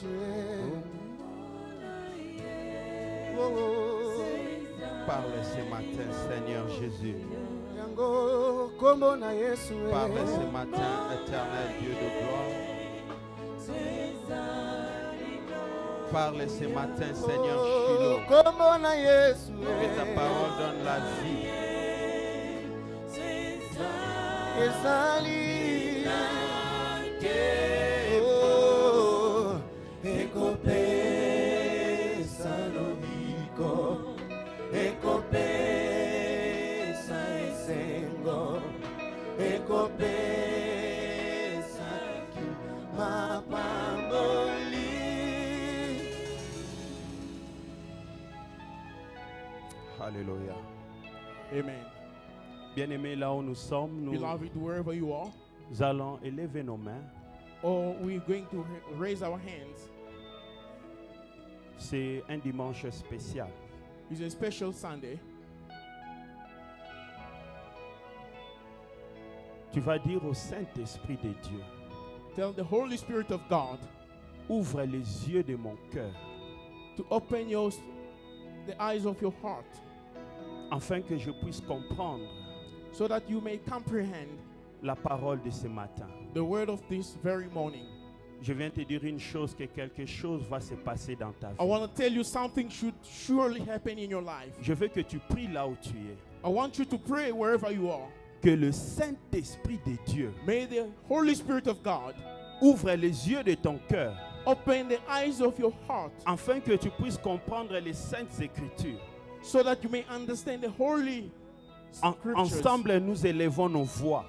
Yesu. Parle ce matin, Seigneur Jésus. Parle ce matin, éternel Dieu de gloire. Parle ce matin, Seigneur Shiloh. Que ta parole donne la vie. Alléluia. Amen. Bien-aimés, là où nous sommes, Beloved, wherever you are, nous allons élever nos mains. or we're going to raise our hands. C'est un dimanche spécial. It's a special Sunday. Tu vas dire au Saint-Esprit de Dieu, Tell the Holy Spirit of God ouvre les yeux de mon cœur, to open the eyes of your heart, afin que je puisse comprendre so that you may comprehend la parole de ce matin. the word of this very morning. Je viens te dire une chose, que quelque chose va se passer dans ta I vie. want to tell you something should surely happen in your life. Je veux que tu pries là où tu es. I want you to pray wherever you are. Que le Saint-Esprit de Dieu May the Holy Spirit of God ouvre les yeux de ton cœur, open the eyes of your heart, afin que tu puisses comprendre les Saintes Écritures. so that you may understand the holy scriptures. Ensemble, nous élevons nos voix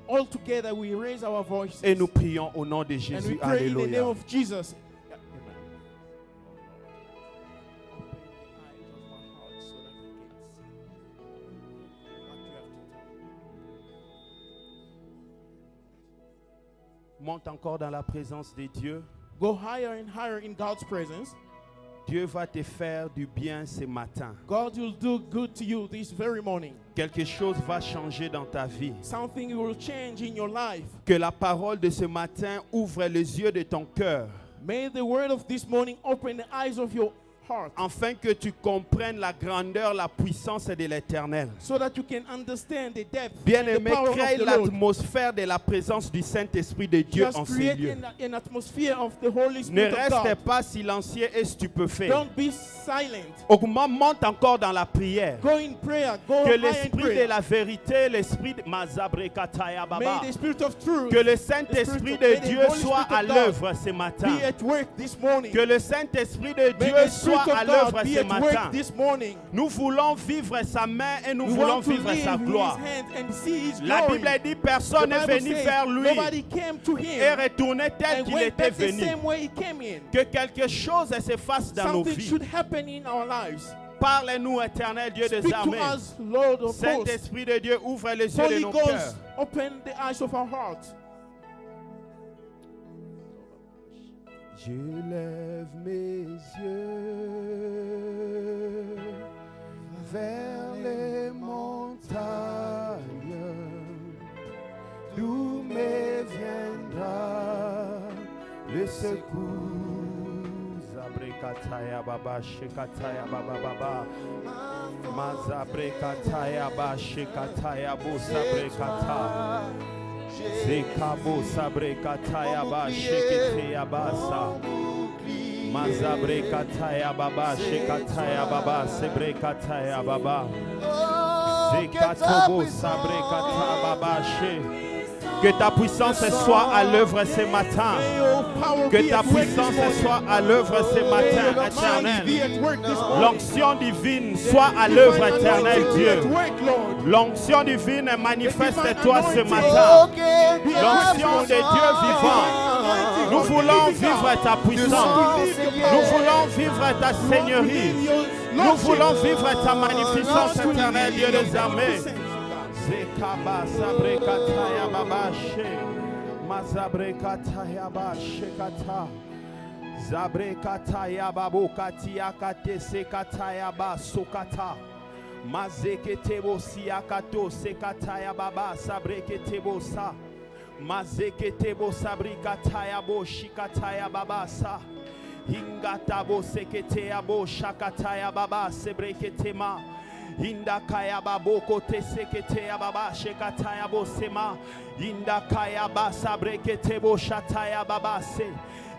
All together we raise our voices et nous prions au nom de and we Jésus. pray in the name Alléluia. of Jesus. Monte encore dans la présence de Dieu. Go higher and higher in God's presence. Dieu va te faire du bien ce matin. God will do good to you this very morning. Quelque chose va changer dans ta vie. Something will change in your life. Que la parole de ce matin ouvre les yeux de ton cœur, May the word of this morning open the eyes of your heart, afin que tu comprennes la grandeur, la puissance de l'Éternel. so that you can understand the depth and the Bien-aimé, power crée of the Lord. l'atmosphère de la présence du Saint-Esprit de Dieu en Just ces create lieux. an atmosphere of the Holy Ne Spirit of reste God. pas silencieux et stupéfait. Don't be silent. Monte encore dans la prière. Go in prayer. Go Que high in l'esprit de prayer. la vérité, l'esprit de Mazabrekataya May Baba, the Spirit of truth que le Saint-Esprit de Dieu soit à l'œuvre ce matin. be at work this morning. Que le Saint-Esprit de May Dieu the soit Spirit à of l'œuvre God be ce at work matin. this morning. Nous voulons vivre sa main et nous We voulons want to vivre sa live gloire. in His hand and see His La glory. Bible dit The personne n'est Bible venu says vers lui nobody came to et Him retourné tel and qu'il went était back the venu. same way He came in. Que quelque chose se fasse dans nos Something vies. should happen in our lives. Parle-nous, éternel Dieu des Speak to armées. us, Lord of hosts. Saint-Esprit de Dieu, ouvre les yeux de Holy nos cœurs. Ghost, open the eyes of our hearts. Je lève mes yeux vers les montagnes, d'où me viendra le secours. Zabrekataya baba shekataya baba baba, mazabrekataya ba shekataya bo sabrekata. Zekabo sabrekataya ba sheketeya basa. Mazabrekataya baba shekataya baba sebrekataya baba. Zekatobo sabrekata baba she. Que ta puissance soit à l'œuvre ce matin. May your power Que be ta at work puissance this morning. soit à l'œuvre ce May matin, your might éternel. be at work this morning. L'onction divine soit à l'œuvre, éternel Divine Dieu. anointing be at work, Lord. L'onction divine manifeste-toi ce anointing. matin. Be at L'onction work, de Dieu vivant. Nous voulons vivre ta puissance. Nous voulons vivre ta seigneurie. Nous voulons vivre ta magnificence, éternel Dieu des armées. Zekaba sabrekataya babashe. Mazabrekataya bashekata. Zabrekataya babokatia kate sekataya basokata. Mazeketebo siakato sekataya baba sabreketebo sa. Mazeketebo sabrikataya bo shikataya babasa. Hingatabo sekete abo shakataya baba sebreketema. Indakaya baboko tesekete ababa shekataya bosema. Indakaya basa brekete bo shataya baba se.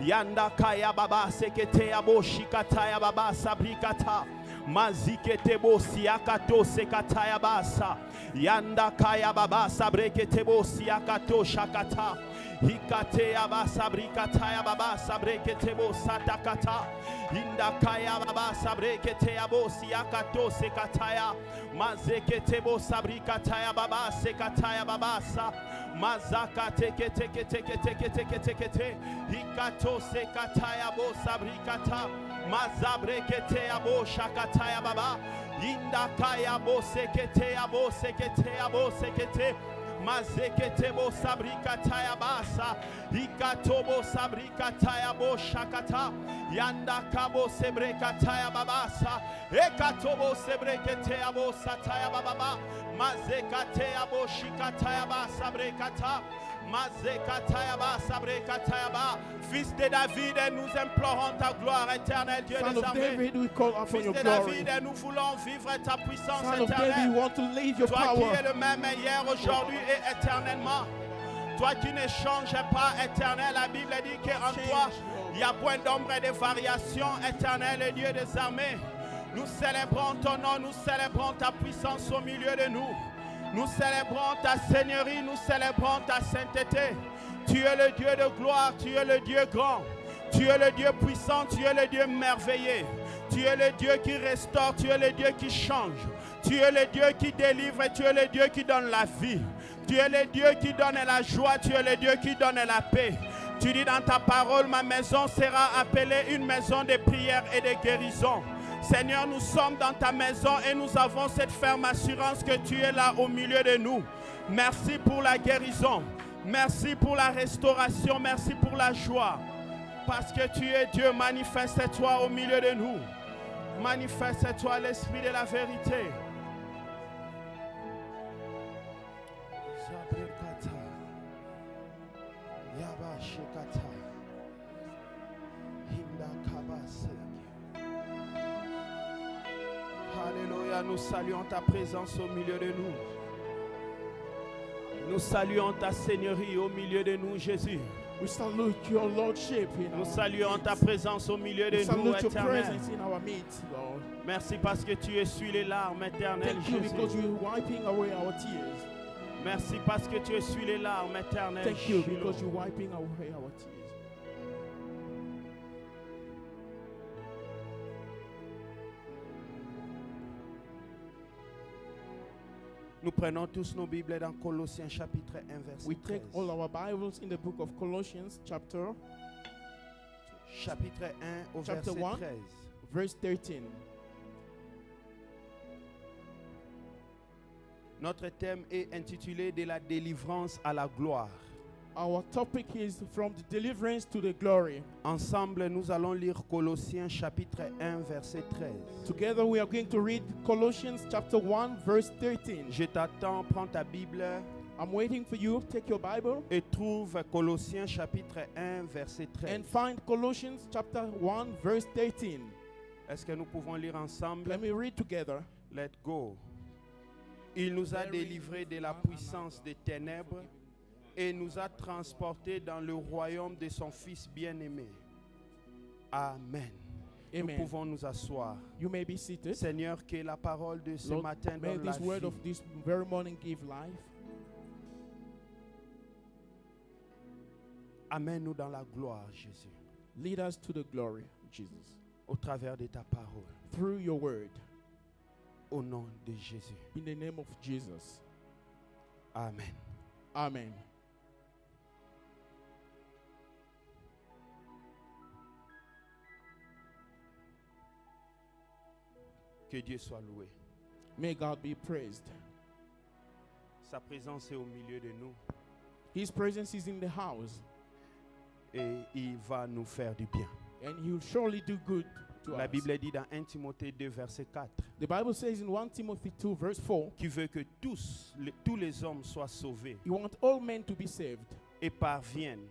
Yandakaya baba sekete abo shikataya baba sabrikata. Mazikete bo siakato sekataya basa. Yandakaya baba sabrekete bo siakato shakata. Hikate aba sabrikata baba sabrekete bo satakata. Indakaya baba sabrekete abo siakato sekataya. Mazekete bo sabrikataya baba sekataya baba sa. Mazaka teke teke teke teke teke teke te. Hikato sekataya bo sabrikata. Mazabrekete abo shakataya baba. Indakaya bo sekete abo sekete abo sekete. Mazekete bo sabrikataya basa. Ikatobo sabrikataya bo shakata. Yanda kabo sebrekataya babasa. Ekatobo sebrekete abo sataya bababa. Mazekate abo shikataya basa brekata. Mazekataya basa brekataya ba. Fils de David, nous implorons ta gloire éternelle, Dieu Son des of armées. David, we call upon Fils your de glory. David, nous voulons vivre ta puissance Son of David, we éternelle. want to leave your Toi qui power. es le même hier, aujourd'hui et éternellement. Toi qui ne changes pas éternel. La Bible dit qu'en toi, il y a point d'ombre et de variation éternelle, le Dieu des armées. Nous célébrons ton nom, nous célébrons ta puissance au milieu de nous. Nous célébrons ta seigneurie, nous célébrons ta sainteté. Tu es le Dieu de gloire, tu es le Dieu grand. Tu es le Dieu puissant, tu es le Dieu merveilleux. Tu es le Dieu qui restaure, tu es le Dieu qui change. Tu es le Dieu qui délivre et tu es le Dieu qui donne la vie. Tu es le Dieu qui donne la joie, tu es le Dieu qui donne la paix. Tu dis dans ta parole, ma maison sera appelée une maison de prière et de guérison. Seigneur, nous sommes dans ta maison et nous avons cette ferme assurance que tu es là au milieu de nous. Merci pour la guérison. Merci pour la restauration. Merci pour la joie. Parce que tu es Dieu, manifeste-toi au milieu de nous. Manifeste-toi l'esprit de la vérité. Alléluia, nous saluons ta présence au milieu de nous. Nous saluons ta seigneurie au milieu de nous, Jésus. We salute your lordship in Nous our saluons ta midst. présence au milieu de We nous, salute your éternel. presence in our midst, Lord. Merci parce que tu essuies les larmes, éternel Thank you because Jésus. you're wiping away our tears. Merci parce que tu essuies les larmes, éternel Thank you Shiloh. because you're wiping away our tears. Nous prenons tous nos Bibles dans Colossiens chapitre 1 verset We 13. take all our Bibles in the book of Colossians chapter Chapitre 1 au Chapter verset 1. 13. verse 13. Notre thème est intitulé de la délivrance à la gloire. Our topic is from the deliverance to the glory. Ensemble, nous allons lire Colossiens chapitre 1 verset 13. Together we are going to read Colossians chapter 1 verse 13. Je t'attends, prends ta Bible I'm waiting for you. Take your Bible et trouve Colossiens chapitre 1 verset 13. and find Colossians chapter 1 verse 13. Est-ce que nous pouvons lire ensemble? Let me read together. Let's go. Il nous a délivrés de la puissance des ténèbres et nous a transportés dans le royaume de son Fils bien-aimé. Amen. Amen. Nous pouvons nous asseoir. You may be seated. Seigneur, que la parole de ce Lord, matin may donne la this word vie. of this very morning give life. Amène-nous dans la gloire, Jésus, Lead us to the glory, Jesus. au travers de ta parole. Through your word. Au nom de Jésus. In the name of Jesus. Amen. Amen. Que Dieu soit loué. May God be praised. Sa présence est au milieu de nous His presence is in the house, et il va nous faire du bien. and He will surely do good to La us. Bible dit dans 1 Timothée 2 verset 4 The Bible says in 1 Timothy 2 verse 4, qui veut que tous les hommes soient sauvés you want all men to be saved et parviennent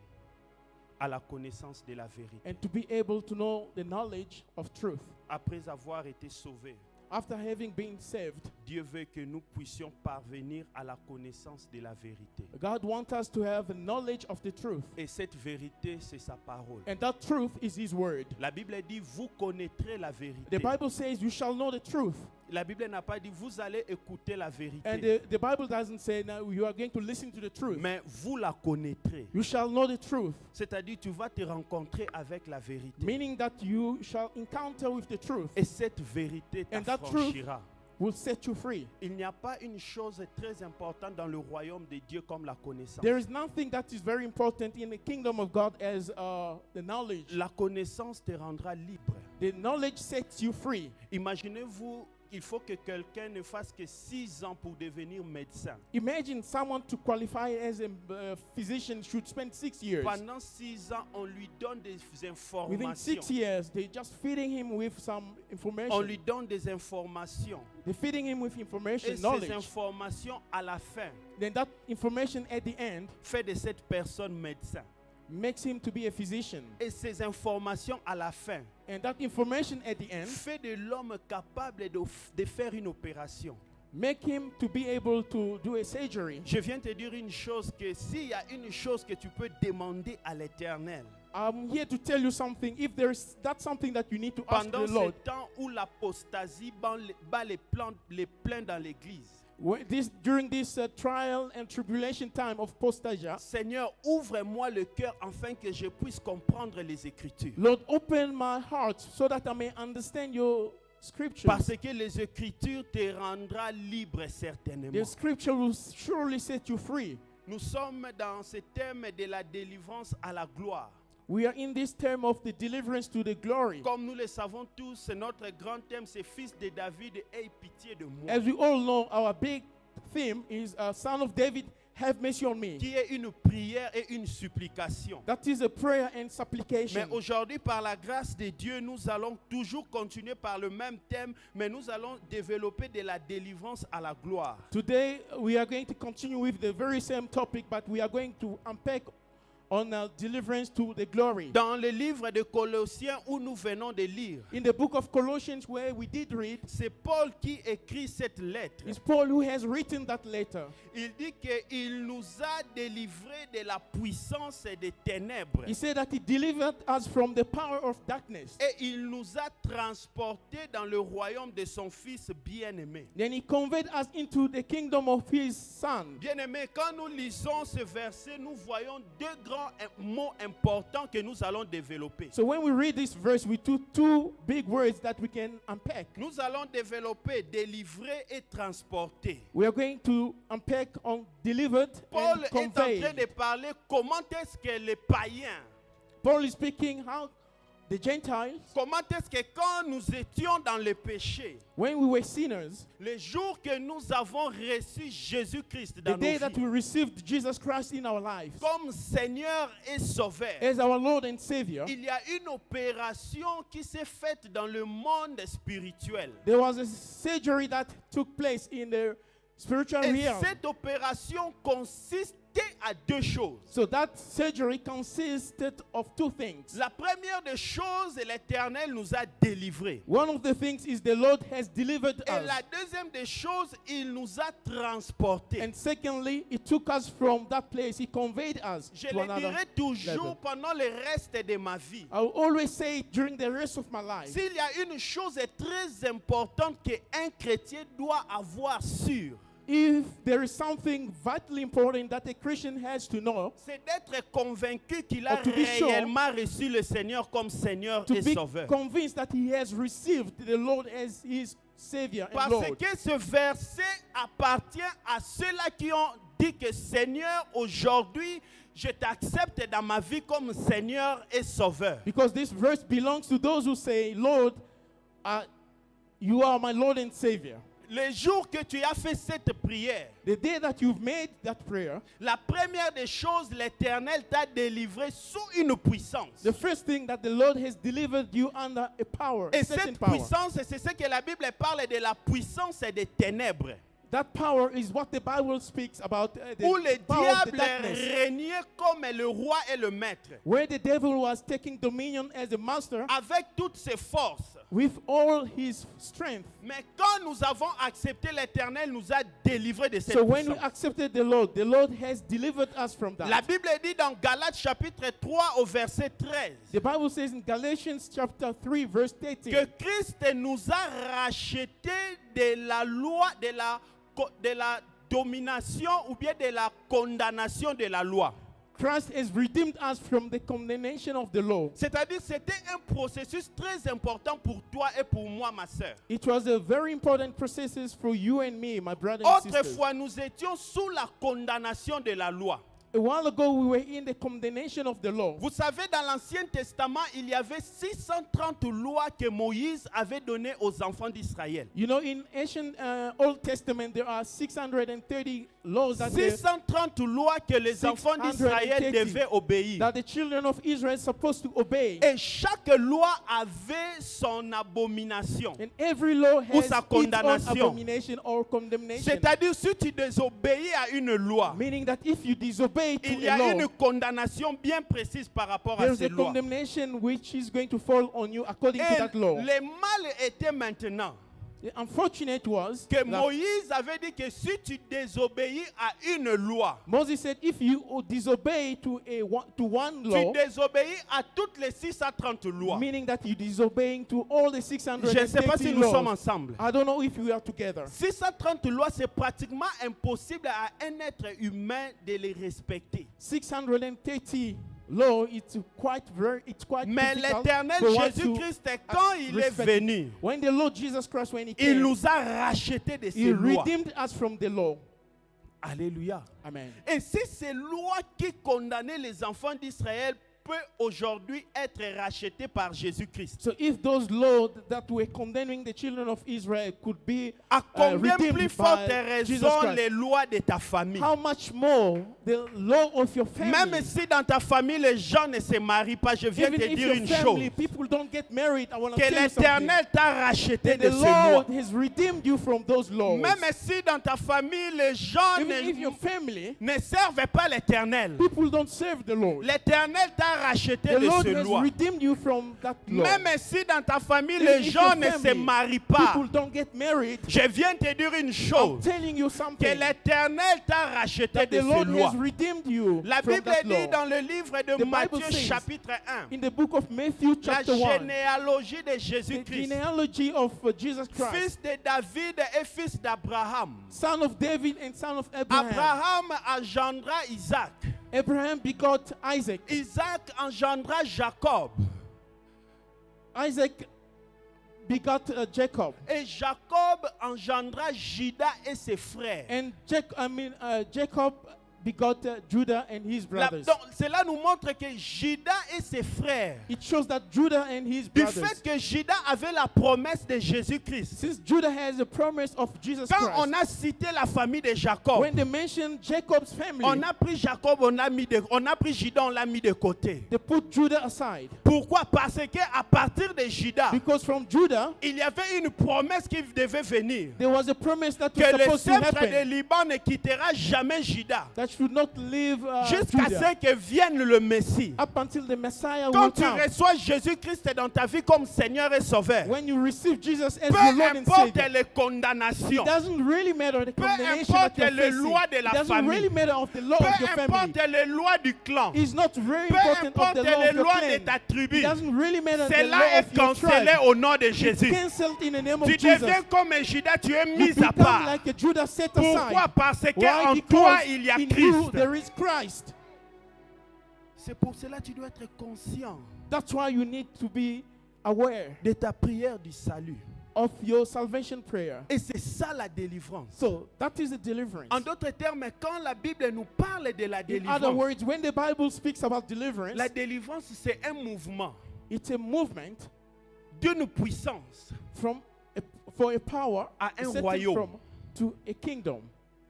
à la connaissance de la vérité. and to be able to know the knowledge of truth. Après avoir été sauvés, After having been saved, Dieu veut que nous puissions parvenir à la connaissance de la vérité. God wants us to have the knowledge of the truth. Et cette vérité, c'est sa parole. And that truth is His word. La Bible dit, vous connaîtrez la The vérité. Bible says, you shall know the truth. La Bible n'a pas dit, vous allez écouter la And vérité. the Bible doesn't say, now you are going to listen to the truth. Mais vous la connaîtrez. You shall know the truth. C'est-à-dire, tu vas te rencontrer avec la vérité. Meaning that you shall encounter with the truth. Et cette vérité And that t'affranchira. Will set you free. Il n'y a pas une chose très importante dans le royaume de Dieu comme la connaissance. There is nothing that is very important in the kingdom of God as the knowledge. La connaissance te rendra libre. The knowledge sets you free. Imaginez-vous, il faut que quelqu'un ne fasse que 6 ans pour devenir médecin. Imagine someone to qualify as a physician should spend 6 years. Pendant 6 ans, on lui donne des Within 6 informations. years, they're just feeding him with some On information. lui donne des informations. They're feeding him with information, Et ces knowledge. informations, à la fin, Then that information at the end fait de cette personne médecin. makes him to be a physician. Et ces informations, à la fin, And that information at the end fait de l'homme capable de faire une opération. make him to be able to do a surgery. Je viens te dire une chose, que s'il y a une chose que tu peux demander à l'Éternel, I'm here to tell you something. If that's something that you need to ask pendant the ce Lord, temps où l'apostasie bat les plaints dans l'église, during this trial and tribulation time of apostasia, Seigneur, ouvre-moi le cœur afin que je puisse comprendre les Écritures. Lord, open my heart so that I may understand your scriptures. Parce que les Écritures te rendront libre certainement. The scripture will surely set you free. Nous sommes dans ce thème de la délivrance à la gloire. We are in this term of the deliverance to the glory. Comme nous le savons tous, notre grand thème, c'est Fils de David, aie pitié de moi. As we all know, our big theme is Son of David, have mercy on me. Qui est une prière et une supplication. That is a prayer and Mais supplication. aujourd'hui, par la grâce de Dieu, nous allons toujours continuer par le même thème, mais nous allons développer de la délivrance à la gloire. Today, we are going to continue with the very same topic, but we are going to unpack on deliverance to the glory. Dans le livre de Colossiens où nous venons de lire, In the book of Colossians, where we did read, c'est Paul qui écrit cette lettre. it's Paul who has written that letter. Il dit qu'il nous a délivrés de la puissance des ténèbres. He said that he delivered us from the power of darkness. Et il nous a transportés dans le royaume de son Fils bien-aimé. Then he conveyed us into the kingdom of his son. Bien-aimé, quand nous lisons ce verset, nous voyons 2 grands mots importants que nous allons développer. So when we read this verse, we took 2 big words that we can unpack. Nous allons développer délivrer et transporter. We are going to unpack on delivered Paul and est en conveyed. train de parler comment est-ce que les païens, Paul is speaking how the Gentiles, comment est-ce que quand nous étions dans le péché, when we were sinners, le jour que nous avons reçu Jésus-Christ the dans day nos that we vies, received Jesus Christ in our lives comme Seigneur et Sauveur, as our Lord and Savior, il y a une opération qui s'est faite dans le monde spirituel. there was a surgery that took place in the spiritual Et realm. cette opération consistait à 2 choses. So that surgery consisted of 2 things. La première des choses, l'Éternel nous a délivrés. One of the things is the Lord has delivered Et la us. deuxième des choses, il nous a transportés. And secondly, he took us from that place. He conveyed us Je to le another dirai toujours level. pendant le reste de ma vie. I will always say it during the rest of my life. S'il y a une chose très importante qu'un chrétien doit avoir sûre, If there is something vitally important that a Christian has to know, c'est d'être convaincu qu'il a Or to be sure, réellement reçu le Seigneur comme Seigneur to et be Sauveur. convinced that he has received the Lord as his Savior and Parce Lord. que ce verset appartient à ceux-là qui ont dit que Seigneur, aujourd'hui, je t'accepte dans ma vie comme Seigneur et Sauveur. Because this verse belongs to those who say, Lord, you are my Lord and Savior. Le jour que tu as fait cette prière, The day that you've made that prayer, la première des choses, l'Éternel t'a délivré sous une puissance. the first thing that the Lord has delivered you under a power, Et a certain cette power. puissance, c'est ce que la Bible parle de la puissance des ténèbres. That power is what the Bible speaks about, où the le power of the diable darkness, régnait comme le roi et le maître, where the devil was taking dominion as a master avec toutes ses forces. with all his strength. Mais quand nous avons accepté l'Éternel, nous a délivrés de cette So when we puissance. accepted the Lord has delivered us from that. La Bible dit dans Galates chapitre 3 au verset 13 The Bible says in Galatians chapter 3 verse 13 que Christ nous a rachetés de la loi, de la domination ou bien de la condamnation de la loi. Christ has redeemed us from the condemnation of the law. C'est-à-dire c'était un processus très important pour toi et pour moi, ma sœur. It was a very important process for you and me, my brother and sister. Autrefois, nous étions sous la condamnation de la loi. A while ago, we were in the condemnation of the law. Vous savez, dans l'Ancien Testament, il y avait 630 lois que Moïse avait données aux enfants d'Israël. You know, in ancient Old Testament, there are 630 laws that 630 lois que les enfants d'Israël devaient obéir. the children of Israel are supposed to obey. Et chaque loi avait son abomination. And every law Ou has sa its own condamnation. abomination or condemnation. C'est-à-dire, si tu désobéis à une loi, Meaning that if you disobey to il y a a law, une condamnation bien précise par rapport à there's ces a lois. condemnation which is going to fall on you according to Et that law. le mal était maintenant The unfortunate was que that Moïse avait dit que si tu désobéis à une loi, Moses said, if you disobey to one tu law, désobéis à toutes les 630 lois. meaning that you disobeying to all the Je ne sais pas si 630 nous sommes laws. ensemble. I don't know if we are together. 630 lois, c'est pratiquement impossible à un être humain de les respecter. 630 law, it's quite Mais difficult l'Éternel for one to Jésus-Christ, quand il est respect. venu, When the Lord Jesus Christ, when he il came, nous a rachetés de he ces lois. redeemed us from the law. Alléluia. Amen. Et si ces lois qui condamnaient les enfants d'Israël peut aujourd'hui être racheté par Jésus-Christ. So if those laws that were condemning the children of Israel could be À combien plus redeemed forte by Jesus raison Christ, les lois de ta famille? how much more the law of your family? Même si dans ta famille les gens ne se marient pas, je viens Even te if dire your une family, chose. people don't get married, I want to Que tell you something. l'Éternel t'a racheté That de the ces lois. Lord has redeemed you from those laws. Même si dans ta famille les gens Even if your family, ne servent pas l'Éternel, people don't serve the Lord. l'Éternel t'a racheté The de Lord ces has lois. redeemed you from that law. Même si dans ta famille Even les if gens your ne se family, marient pas, people don't get married, je viens te dire une I'm chose. telling you Que something. l'Éternel t'a racheté That de the ces Lord lois. has redeemed you La from Bible that dit law. dans le livre de The Bible Matthieu says chapitre 1, In the book of Matthew la chapter 1, généalogie de the Jésus-Christ, genealogy of Jesus Christ, fils de David et fils d'Abraham. son of David and son of Abraham. Abraham engendra Isaac. Abraham begot Isaac. Isaac engendra Jacob. Isaac begot Jacob. Et Jacob engendra Juda et ses frères. And Jacob begot Judah and his brothers. Donc, cela nous montre que Juda et ses frères, It shows that Judah and his du brothers, fait que Juda avait la promesse de Jésus-Christ, since Judah has a promise of Jesus quand Christ, on a cité la famille de Jacob, when they mention Jacob's family, on a pris Jacob, on a pris Juda, on l'a mis de côté. they put Judah aside. Pourquoi? Parce que à partir de Juda, Because from Judah, il y avait une promesse qui devait venir. there was a promise that was Que le supposed to sceptre de happen, Liban ne quittera jamais Juda. that should not leave Jusqu'à Judah, ce que vienne le Messie. up until the Messiah Quand will tu come. reçois Jésus-Christ dans ta vie comme Seigneur et Sauveur, When you receive Jesus as peu your Lord and importe Savior, les condamnations, it doesn't really matter the peu condemnation that importe you're les facing. lois de la It doesn't famille, really matter of the law peu of your family. importe les lois du clan, It's not very peu important of importe the law les of your lois de clan. ta tribu, It doesn't really matter the cela law est of your cancellé tribe. au nom de It's Jésus. cancelled in the name of Tu Jesus. deviens comme un Judas, tu es You mis à become part. like a Judah set Pourquoi? aside. Parce Why? qu'en Because toi il y a in you Christ. there is Christ. C'est pour cela que tu dois être conscient That's why you need to be aware de ta prière du salut. of your salvation prayer. Et c'est ça la délivrance. So that is the deliverance. En d'autres termes, quand la Bible nous parle de la In other délivrance, words, when the Bible speaks about deliverance, la délivrance c'est un mouvement it's a movement d'une puissance for a power à un setting royaume. from to a kingdom.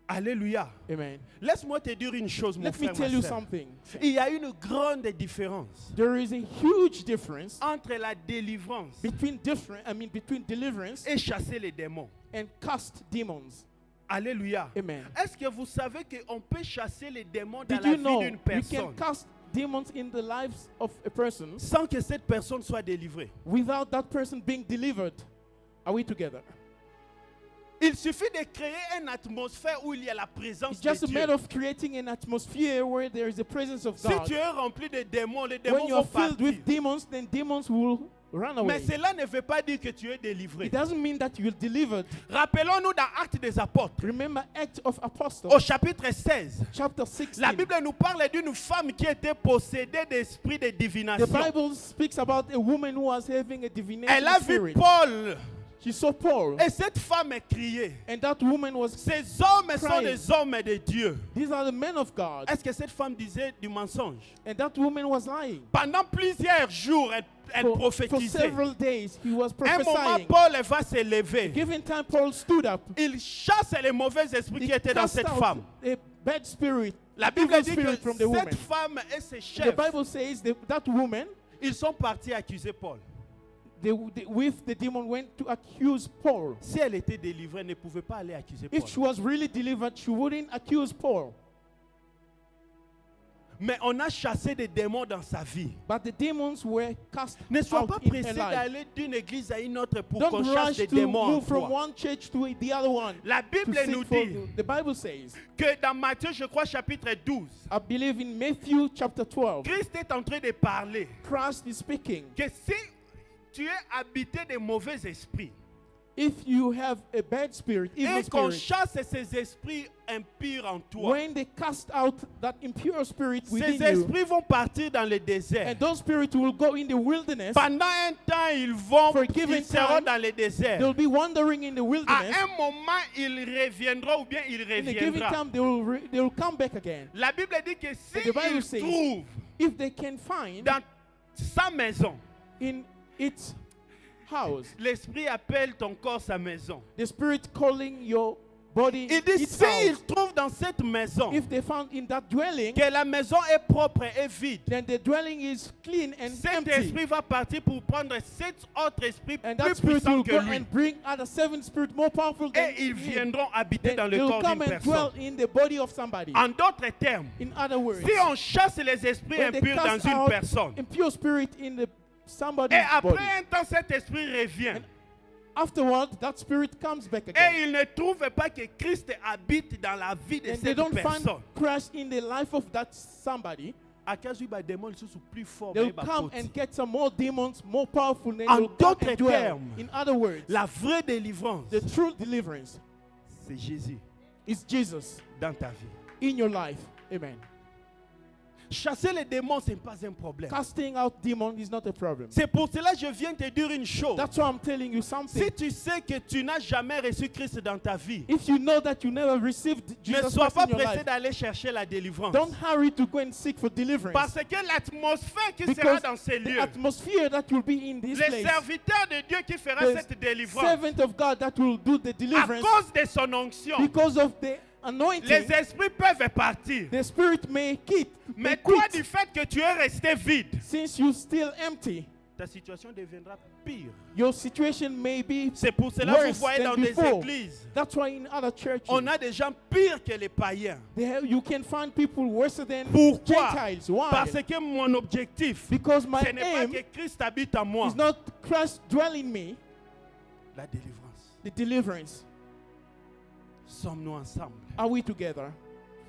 Alléluia. Amen. Laisse-moi te dire une chose, mon Let me frère, tell ma you sœur. something. Il y a une grande différence There is a huge difference entre la délivrance between deliverance et chasser les démons. and cast demons. Alléluia. Amen. Est-ce que vous savez qu'on peut chasser les démons dans Did la you vie know d'une you can personne cast demons in the lives of a person sans que cette personne soit délivrée? without that person being delivered? Are we together? Il suffit de créer une atmosphère où il y a la présence It's de just a Dieu. matter of creating an atmosphere where there is the presence of Si God. tu es rempli de démons, les When démons you are vont filled partir. with demons, then demons will run Mais away. cela ne veut pas dire que tu es délivré. It doesn't mean that you're delivered. Rappelons-nous dans Actes des Apôtres, Remember Acts of Apostles, au chapitre 16. chapter 16. La Bible nous parle d'une femme qui était possédée d'esprit de The divination. Bible speaks about a woman who was having a divination Elle a vu spirit. Paul She saw Paul, et cette femme criait. and that woman was, Ces hommes sont Crying. des hommes de Dieu. these are the men of God. Est-ce que cette femme disait du mensonge? And that woman was lying. Pendant plusieurs jours, elle For prophétisait. several days, he was Un moment, prophesying. Paul va se lever. Given time, Paul stood up. Il chasse les mauvais esprits He qui étaient dans cast cette out femme. a bad spirit, La Bible evil dit spirit que from the woman. cette femme et ses The chefs, Bible says that woman, ils sont partis accuser Paul. with the demon, went to accuse Paul. Si elle était délivrée, elle ne pouvait pas aller accuser Paul. If she was really delivered, she wouldn't accuse Paul. Mais on a chassé des démons dans sa vie. But the demons were cast Ne sois out pas in pressé her life. d'aller d'une église à une autre pour Don't qu'on chasse rush des to démons en move from toi. one church to the other one. La to Bible seek nous for dit you. The Bible says, que dans Matthieu, je crois, chapitre 12, I believe in Matthew chapter 12, Christ est en train de parler Christ is speaking. que si tu es habité de mauvais esprits If you have a bad spirit, evil et qu'on spirit, chasse ces esprits impurs en toi, when they cast out that impure spirit ces within you, esprits vont partir dans le désert. and those spirits will go in the wilderness, Pendant un temps, ils given seront time, dans le désert. they'll be wandering in the À wilderness. un moment, ils reviendront ou bien il In a given reviendra. time, they will come back again. La Bible dit que si the Bible ils says, trouvent If they can find dans sa maison, in its house, l'esprit appelle ton corps sa maison. the spirit calling your body Il dit its s'ils house, trouvent dans cette maison if they found in that dwelling, que la maison est propre et vide, then the dwelling is clean and cet empty. esprit va partir pour prendre 7 autres esprits And plus that spirit puissants will que go lui. and bring other 7 spirits more powerful than Et ils him. viendront habiter Then dans they le will corps come d'une and dwell personne. in the body of somebody. En d'autres termes, In other words, si on chasse les esprits when they impurs dans cast une out personne, impure spirit in somebody's et après body, un temps, cet esprit revient. afterward that spirit comes back Et again. ils ne trouvent pas que Christ habite dans la vie de And they cette don't find personne. Christ in the life of that somebody. À cause du démon, ils sont plus forts. They'll come and get some more demons, more powerful, than En they'll come d'autres and dwell. termes, In other words, La vraie délivrance, the true deliverance c'est Jésus is Jesus dans ta vie. in your life. Amen. Chasser les démons, ce n'est pas un problème. Casting out demons is not a problem. C'est pour cela que je viens te dire une chose. That's why I'm telling you something. Si tu sais que tu n'as jamais reçu Christ dans ta vie, If you know that you never received ne Jesus sois Christ pas in your pressé life, d'aller chercher la délivrance. don't hurry to go and seek for deliverance. Parce que l'atmosphère qui sera Because dans ces the lieux, atmosphere that will be in this le place, serviteur de Dieu qui fera the cette délivrance, servant of God that will do the à deliverance, cause de son onction, because of the les anointing, esprits peuvent partir. the spirit may Mais quit. toi, du fait que tu es resté vide, Since you still empty, ta situation deviendra pire. your situation may be C'est pour cela que vous worse voyez than dans des before. églises, That's why in other churches, on a des gens pires que les païens. you can find people worse than Pourquoi? Gentiles. Why? Parce que mon objectif, Because my ce n'est pas aim que Christ habite en moi. is not Christ dwell in me, La délivrance. the deliverance. Sommes-nous ensemble? Are we together?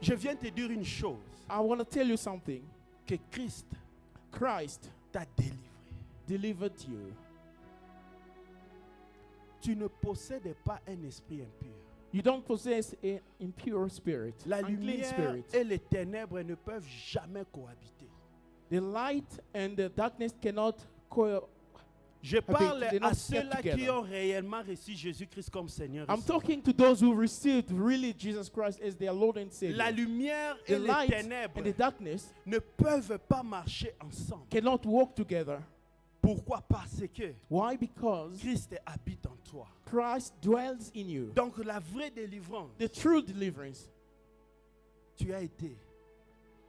Je viens te dire une chose, I want to tell you something. que Christ Christ t'a délivré. delivered you. Tu ne possèdes pas un esprit impur. You don't possess an impure spirit, La unclean lumière spirit. et les ténèbres ne peuvent jamais cohabiter. The light and the darkness cannot coexist. Je parle they're à not ceux-là kept qui together. ont réellement reçu Jésus-Christ comme Seigneur. et I'm Sauveur. talking to those who received really Jesus Christ as their Lord and Savior. La lumière The et les light ténèbres and the darkness ne peuvent pas marcher ensemble. cannot walk together. Pourquoi? Parce que Why? Because Christ habite en toi. Christ dwells in you. Donc la vraie délivrance, The true deliverance, tu as été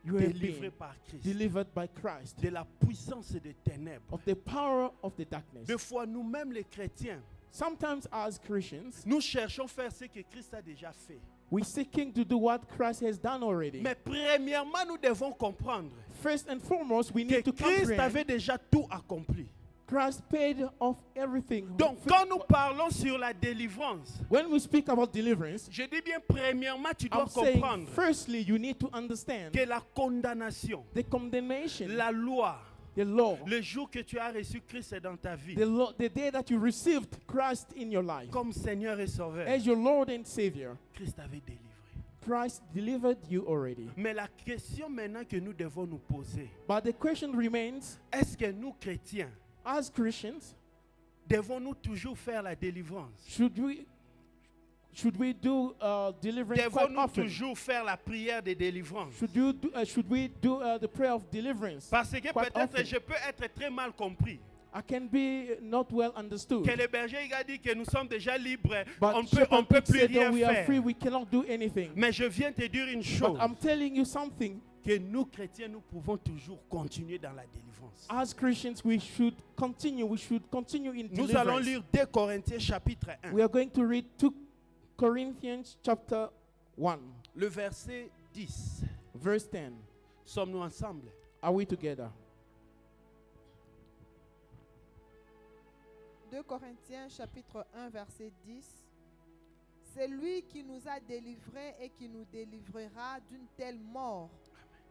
you have délivré been par Christ delivered by Christ de la puissance des ténèbres. of the power of the darkness. Des fois, nous-mêmes les chrétiens, Sometimes as Christians, nous cherchons faire ce que Christ a déjà fait. we're seeking to do what Christ has done already. Mais premièrement, nous devons comprendre First and foremost, we que need to Christ comprehend avait déjà tout accompli. Christ paid off everything. Donc, quand nous parlons sur la délivrance, When we speak about deliverance, je dis bien, premièrement, tu dois I'm saying, comprendre firstly, you need to understand que la condamnation, the condemnation, la loi, the law, le jour que tu as reçu Christ dans ta vie, the day that you received Christ in your life comme Seigneur et Sauveur, as your Lord and Savior. Christ avait délivré. Christ delivered you already. Mais la question maintenant que nous devons nous poser, But the question remains, est-ce que nous, chrétiens, as Christians, devons-nous toujours faire la délivrance? should we do deliverance quite Devons-nous often? toujours faire la prière de délivrance? Should we do the prayer of deliverance? Parce que quite peut-être often? je peux être très mal compris. I can be not well understood. Que le berger il a dit que nous sommes déjà libres, But on Shepherd peut Pete plus said that rien we are faire. free, we cannot do anything. Mais je viens te dire une chose, But I'm telling you something. que nous chrétiens, nous pouvons toujours continuer dans la délivrance. As Christians, we should continue in Nous allons deliverance. lire 2 Corinthiens chapitre 1, We are going to read 2 Corinthians chapter 1, le verset 10. verse 10. Sommes-nous ensemble? Are we together? 2 Corinthiens chapitre 1 verset 10. C'est lui qui nous a délivrés et qui nous délivrera d'une telle mort.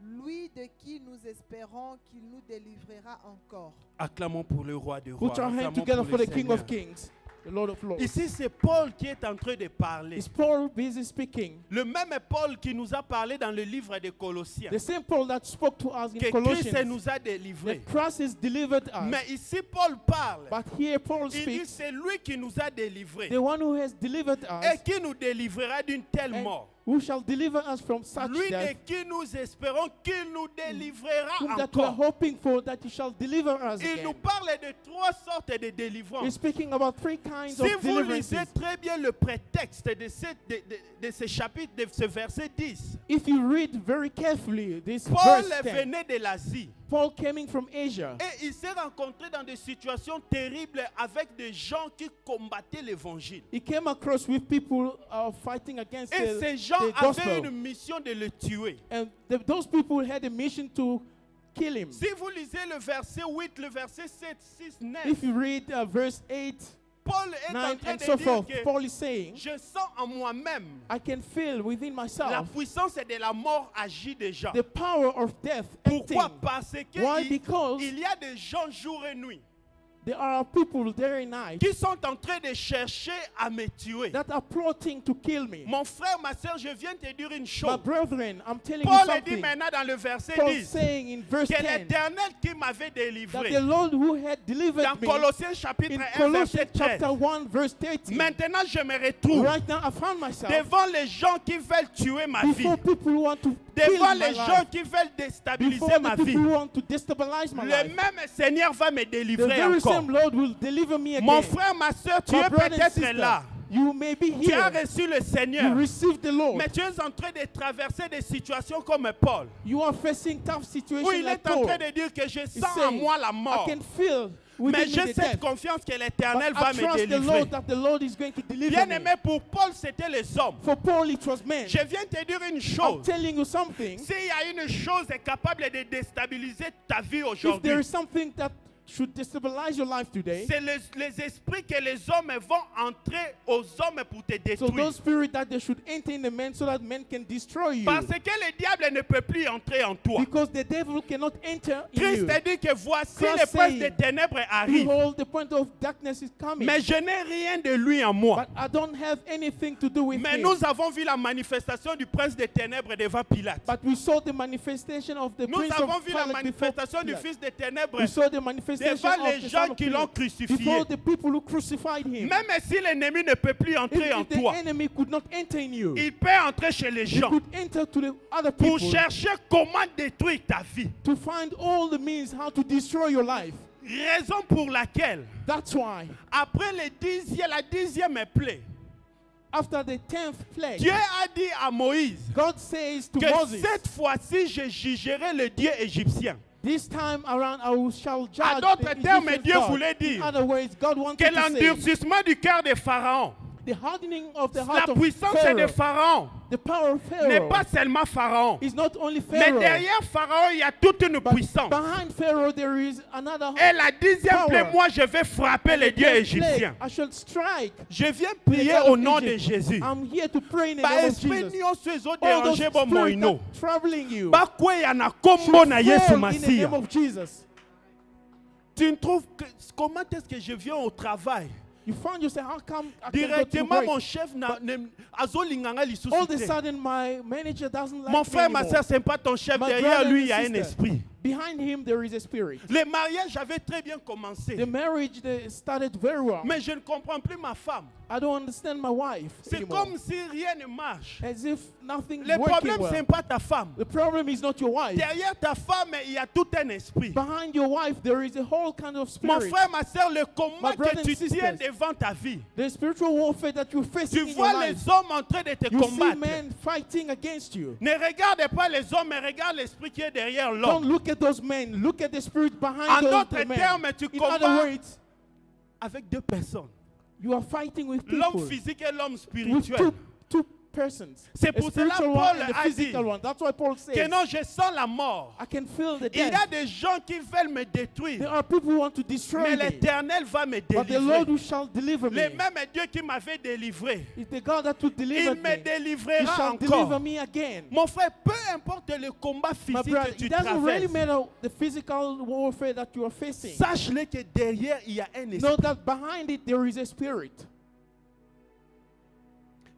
Lui de qui nous espérons qu'il nous délivrera encore. Acclamons pour le roi des rois. Put your hands Acclamons together pour for le the King Seigneur. of Kings, the Lord of Lords. Ici, c'est Paul qui est en train de parler. Is Paul busy speaking? Le même Paul qui nous a parlé dans le livre des Colossiens. The same Paul that spoke to us in Que Christ Colossians. nous a délivrés. That Christ has delivered us. Mais ici, Paul parle. But here Paul Il dit, speaks, c'est lui qui nous a délivrés. the one who has delivered Et us, qui nous délivrera d'une telle and mort. who shall deliver us from such Lui de death, qui nous espérons qu'il nous délivrera whom that we are encore. hoping for, that he shall deliver us Il nous again. parle de 3 sortes de He's délivrance. speaking about 3 kinds Si of vous deliverances. lisez très bien le prétexte de ce chapitre, de ce verset 10, If you read very carefully this Paul verse 10, venait de l'Asie Paul coming from Asia, et il s'est rencontré dans des situations terribles avec des gens qui combattaient l'évangile. he came across with people fighting against Et ces gens the avaient une gospel. mission de le tuer. And those people had a mission to kill him. Si vous lisez le verset 8, le verset 7, 6, 9, If you read verse 8, Paul est en 9, train and de so dire forth, que Paul is saying, je sens en moi-même I can feel within la myself puissance de la mort agit déjà. the power of death acting. Pourquoi? Parce que Why? Because il y a des gens jour et nuit there are people day and night qui sont en train de chercher à me tuer. that are plotting to kill me. Mon frère, ma soeur, je viens te dire une My chose. brethren, I'm telling you Paul dit something. maintenant dans le verset Paul 10 saying in verse que 10 l'Éternel qui m'avait that délivré. the Lord who had Dans delivered me Colossiens chapitre in 1 Colossians verset 13. chapter 1 verse 30. Maintenant, je me retrouve Right now I found myself devant les gens qui veulent tuer ma vie. before people who want to kill Devant my les gens life, qui veulent déstabiliser before ma the vie. people who want to destabilize my Le life. même Seigneur va me The délivrer very encore. same Lord will deliver me again. Mon frère, ma soeur, tu My es brother and peut-être sister, là. you may be Tu as here. reçu le You Seigneur. received the Lord. Mais tu es en train de traverser des situations comme Paul. You are facing tough Où situations il like est en Paul. train de dire que je He's sens en saying, moi la I mort. can feel Mais within me j'ai the cette death. confiance que But l'Éternel va I me trust the délivrer. Lord that the Lord is going to deliver Bien me. aimé, pour Paul, c'était les hommes. For Paul it was men. Je viens te dire une I'm chose. telling you something. S'il y a une chose capable de déstabiliser ta vie If aujourd'hui, there is something that should destabilize your life today, c'est les esprits que les hommes vont entrer aux hommes pour te so détruire. those spirits that they should enter in the men so that men can destroy you. Parce que le diable ne peut plus entrer en toi. Because the devil cannot enter in Christ you. a dit que voici Christ le prince des saying, ténèbres arrive. Behold, the point of darkness is coming. Mais je n'ai rien de lui en moi. But I don't have anything to do with Mais him. nous avons vu la manifestation du prince des ténèbres devant Pilate. But we saw the manifestation of the Nous Prince avons of vu la Pilate before manifestation du Pilate. fils des ténèbres. We saw the manifestation devant les of the gens Son of qui l'ont Pilate crucifié. before the people who crucified him. Même si l'ennemi ne peut plus entrer en If the toi, enemy could not enter in you, il peut entrer chez les he gens could enter to the other pour people chercher comment détruire ta vie. to find all the means how to destroy your life. Raison pour laquelle, That's why, après la 10e plaie, after the 10th plague, Dieu a dit à Moïse God says to que Moses cette fois-ci, je jugerai le Dieu égyptien. This time around, I shall judge. En d'autres the termes, Egyptian Dieu God. voulait In dire other words, God wanted que to say l'endurcissement du cœur de Pharaon, the hardening of the la heart of puissance de Pharaoh, Pharaon, the power of n'est Pharaoh, pas seulement Pharaon. is not only Mais Pharaoh. derrière Pharaon, il y a toute une But puissance. behind Pharaoh, there is another Et la 10e power. plaie, moi, je vais frapper les dieux égyptiens. I shall strike. Je viens the prier God au of nom de Egypt. Jésus. I'm here to pray in the Ba name of esprit Jesus. nyonso ezo All those déranger bo spirits moino. that troubling you Bakweya na should kombo na Yesu fall in the Masia. name of Jesus. Tu ne trouves que comment est-ce que je viens au travail? You found yourself, how come I can't go to Directement break? mon chef azolinganga lisusu All of a te. sudden, my manager doesn't like Mon me frère, ma anymore. soeur, c'est pas ton chef. My Derrière brother lui, and il y a un sister. esprit. Behind him, there is a spirit. Le mariage avait très bien commencé. The marriage started very well. Mais je ne comprends plus ma femme. I don't understand my wife C'est anymore. comme si rien ne marche. As if nothing's Le working problème, ce n'est well. pas ta femme. The problem is not your wife. Derrière ta femme, il y a tout un esprit. Behind your wife, there is a whole kind of Mon spirit. frère, ma soeur, le combat My brother que tu and sisters. tiens devant ta vie. The spiritual warfare that you're Tu facing in your vois life. les hommes en train de te You see combattre. men fighting against you. Ne regarde pas les hommes, mais regarde l'esprit qui est derrière Don't l'homme. look at those men. Look at the spirit behind En those d'autres men. termes, tu In other combats words, avec deux personnes. you are fighting with L'homme people. physique et l'homme With spirituel. two persons. C'est A pour cela spiritual Paul one and a a dit physical one. That's why Paul que says, non, je sens la mort. I can feel the Il y a death. des gens qui veulent me There détruire. are people who want to destroy Mais me. l'Éternel va me But the Lord délivrer. who shall deliver Le me même Dieu qui m'avait délivré, is the God that would deliver il me me. He délivrera shall deliver encore. me again. Mon frère, peu importe le combat My physique brother, que tu it doesn't really traverses, matter the physical warfare that you are facing. sache-le que derrière, il y a un Know esprit. that behind it there is a spirit.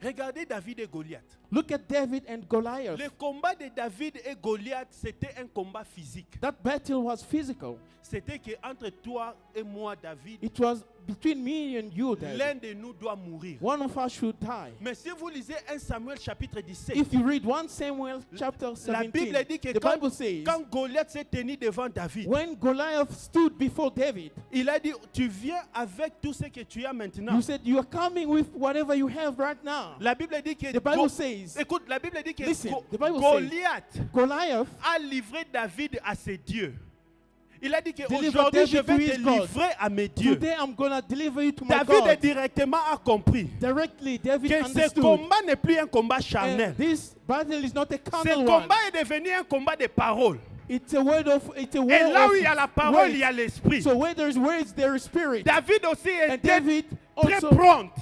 Regardez David et Goliath. Look at David and Goliath. Le combat de David et Goliath, c'était un combat physique. That battle was physical. C'était que entre toi et moi, David, It was between me and you, l'un David. de nous doit mourir. One of us should die. Mais si vous lisez 1 Samuel chapitre 17, If you read 1 Samuel chapter la 17, Bible dit que the Bible says, quand Goliath s'est tenu devant David, when Goliath stood before David, il a dit, tu viens avec tout ce que tu as maintenant. you said, you are coming with whatever you have right now. La Bible dit que The Bible says, écoute, la Bible dit que Listen, the Bible says- Goliath Goliath a livré David à ses dieux. Il a dit que Deliver aujourd'hui je David to vais his te God. livrer à mes dieux. Today I'm going to deliver you to my David God. directement a compris Directly, David que ce understood. combat n'est plus un combat charnel. And this battle is not a Ce carnal one. combat est devenu un combat de paroles. It's a word of, it's a Et war là of où il y a la parole, words. il y a l'esprit. So where there is words, there is spirit. David aussi And était David très also prompt.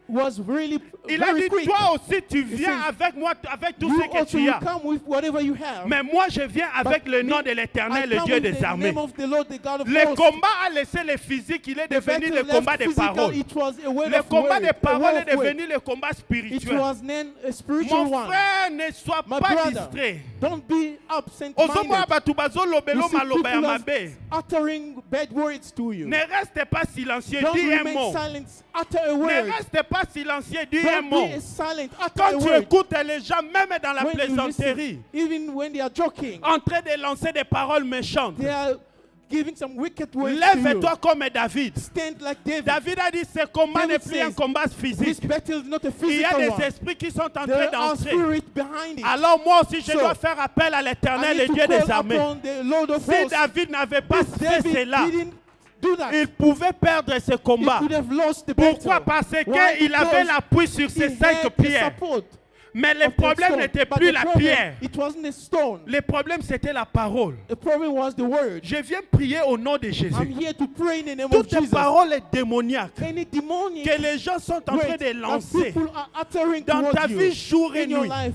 was really Il a very dit, quick. toi aussi tu viens says, avec moi, avec tout You ce que also tu will as. come with whatever you have. Mais moi je viens avec But le nom me, de I l'Éternel, le come Dieu with des the armées. name of the Lord, the God of Le hosts. combat a laissé le physique, il est The devenu battle le combat left des physical, paroles. it was a word Le of combat word, des a paroles war est of word. devenu le combat It spirituel. was then a spiritual Mon one. frère, ne sois My pas brother, distrait. don't be absent-minded. Ozomwa batu bazolobelo You see maloba ya people are mabe. uttering bad words to you. Ne reste pas silencieux, Don't dis un remain mot. silent. Utter a Ne word. reste pas silencieux, dis un Don't mot. be silent. Utter Quand a tu word. écoutes les gens, même dans la When you plaisanterie, listen, even when they are joking, en train de lancer des paroles méchantes, they are giving some wicked words to lève-toi you. comme David. Stand like David. David a dit, ce combat David n'est plus un says, combat This physique. battle is not a Il y a physical des one. esprits qui sont en train There are d'entrer. spirits behind it. Alors moi aussi, je So, dois faire appel à I l'Éternel, need le to Dieu des call armées. upon the Lord of Si hosts. David n'avait pas If fait David cela, didn't do that, il pouvait perdre ce he combat. could have lost the Pourquoi? battle. Parce Why? qu'il avait Because l'appui sur he ses 5 had the pierres. support Mais le of the problème stone. n'était But plus the la problem, pierre. it wasn't a stone. Le problème, c'était la parole. The problem was the word. Je viens prier au nom de I'm Jésus. here to pray in the name of Toute Jesus. parole est démoniaque Any demonic que les gens sont en train words de that lancer people are uttering dans towards ta you vie jour et in your nuit. life,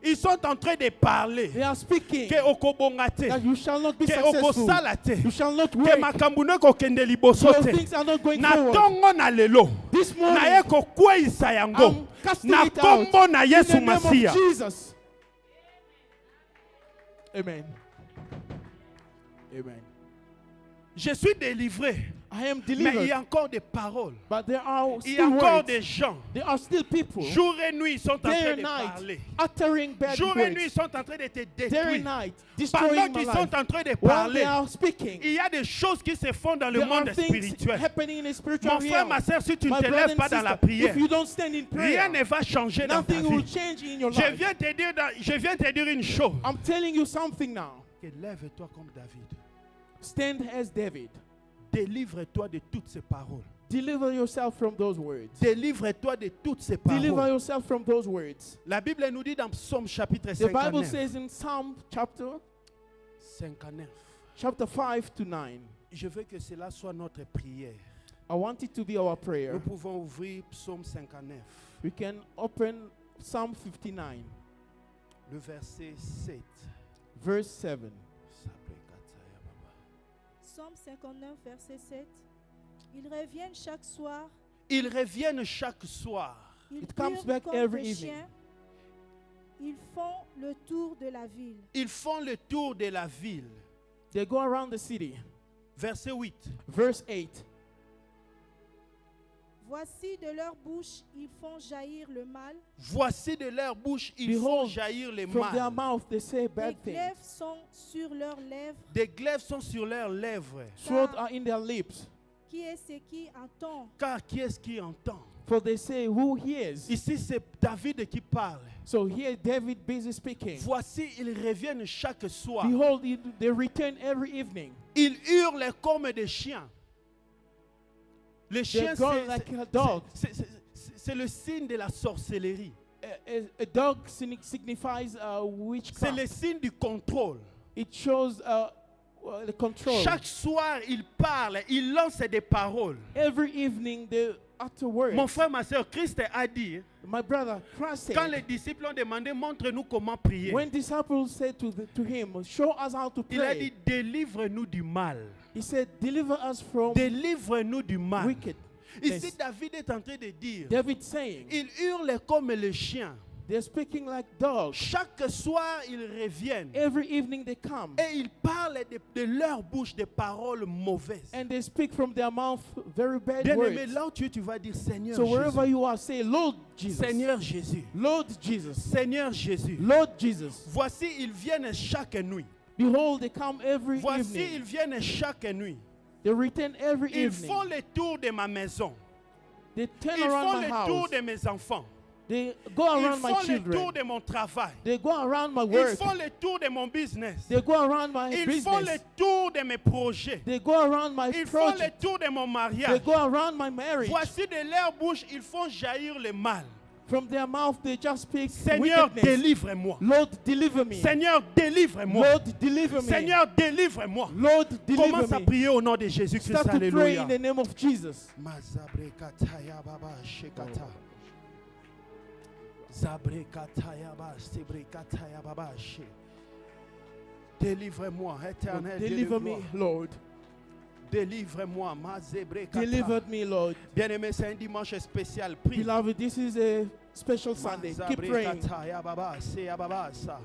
Ils sont en train de parler they are speaking que okobonga te, that you shall not be que successful. okosala te, You shall not que work. makambo no ekokende liboso Those te. things are not going Na forward. ntongo na lelo This naye morning, kokweyisa yango I'm casting na it out kombo na in Yesu the name of Masiya. Jesus. Amen. Je suis délivré, I am mais il y delivered, a encore des paroles. but there are Il y a still encore words. des gens, There are still people, jour et nuit, ils sont en day train and de night, parler. uttering bad Jour et nuit, ils words. sont en train de te Day and détruire. night, Pendant destroying my qu'ils life. sont en train de While parler, they are speaking, il y a des choses qui se font dans le there monde are things spirituel. happening in the spiritual Mon frère, realm. ma soeur, si tu ne My te brother lèves pas and dans la sister, prière, if you don't stand in prayer, rien ne va changer dans ta nothing will vie. change in your Je life. viens te dire une chose. I'm telling you something now. Que lève-toi comme David. Stand as David. Délivre-toi de toutes ces paroles. Deliver yourself from those words. Délivre-toi de toutes ces Deliver paroles. yourself from those words. La Bible nous dit dans Psaume chapitre The Bible 59. says in Psalm chapter 59. 5 to 9. Je veux que cela soit notre prière. I want it to be our prayer. Nous pouvons ouvrir Psaume 59, We can open Psalm 59, le verset 7. verse 7. Psaume 59, verset 7. Ils reviennent chaque soir. Ils reviennent chaque soir. Ils It comes hurlent back comme every des evening. chiens. Ils font le tour de la ville. Ils font le tour de la ville. They go around the city. Verset 8. Verse 8. Voici de leur bouche, ils font jaillir le mal. Voici de leur bouche, ils font Behold, jaillir les From their mal. mouth they say Des bad things. glaives sont sur leurs lèvres. Des glaives sont sur leurs lèvres. Swords are in their lips. Qui est ce qui entend? Car qui est-ce qui entend? For they say, who hears? Ici, c'est David qui parle. So here David busy speaking. Voici, ils reviennent chaque soir. Behold, they return every evening. Ils hurlent comme des chiens. Les chiens, go like a dog. c'est le signe de la sorcellerie. A dog signifies C'est witchcraft. le signe du contrôle. It shows the control. Chaque soir, ils parlent, ils lancent des paroles. Every evening they utter words. Mon frère, ma soeur, Christ a dit, My brother, Christ quand said, les disciples ont demandé, montre-nous comment prier. when disciples said to him, show us how to Il a dit, pray, délivre-nous du mal. he said, deliver us from Délivre-nous du mal. wicked. Ici, David est en train de dire, David saying, ils hurlent comme les chiens. they're speaking like dogs. Chaque soir, ils reviennent. Every evening they come Et ils parlent de leur bouche des paroles mauvaises. and they speak from their mouth very bad Bien-aimé, words. là où tu vas dire Seigneur So wherever Jésus. you are, say, Lord Jesus. Seigneur Jésus. Lord Jesus. Seigneur Jésus. Lord Jesus. Voici, ils viennent chaque nuit. Behold, they come every Voici, evening. ils viennent chaque nuit. They return every Ils evening. font le tour de ma maison. They turn Ils around font my le tour house. de mes enfants. They go Ils around my font le children. tour de mon travail. They go around my Ils work. font le tour de mon business. They go around my Ils font le business. tour de mes projets. They go around my Ils font le project. tour de mon They mariage. go around my marriage. Voici de leur bouche, ils font jaillir le mal. From their mouth they just speak Seigneur, wickedness. délivre-moi. Lord, deliver me. Seigneur, délivre-moi. Lord, deliver me. Seigneur, délivre-moi. Lord, Commence deliver à me. prier au nom de Jésus-Christ. Start to pray Alléluia. in the name of Jesus. Mazabrekataya baba shekata. Zabrekataya ba sebrekataya baba she. Délivre-moi, éternel Dieu de Deliver me, gloire. Lord. Délivre-moi, mazebrekata. Deliver me, Lord. Bien-aimé, c'est un dimanche spécial. Prie. Beloved, this is a special Sunday. Keep praying. Mazabrekataya baba se baba sa.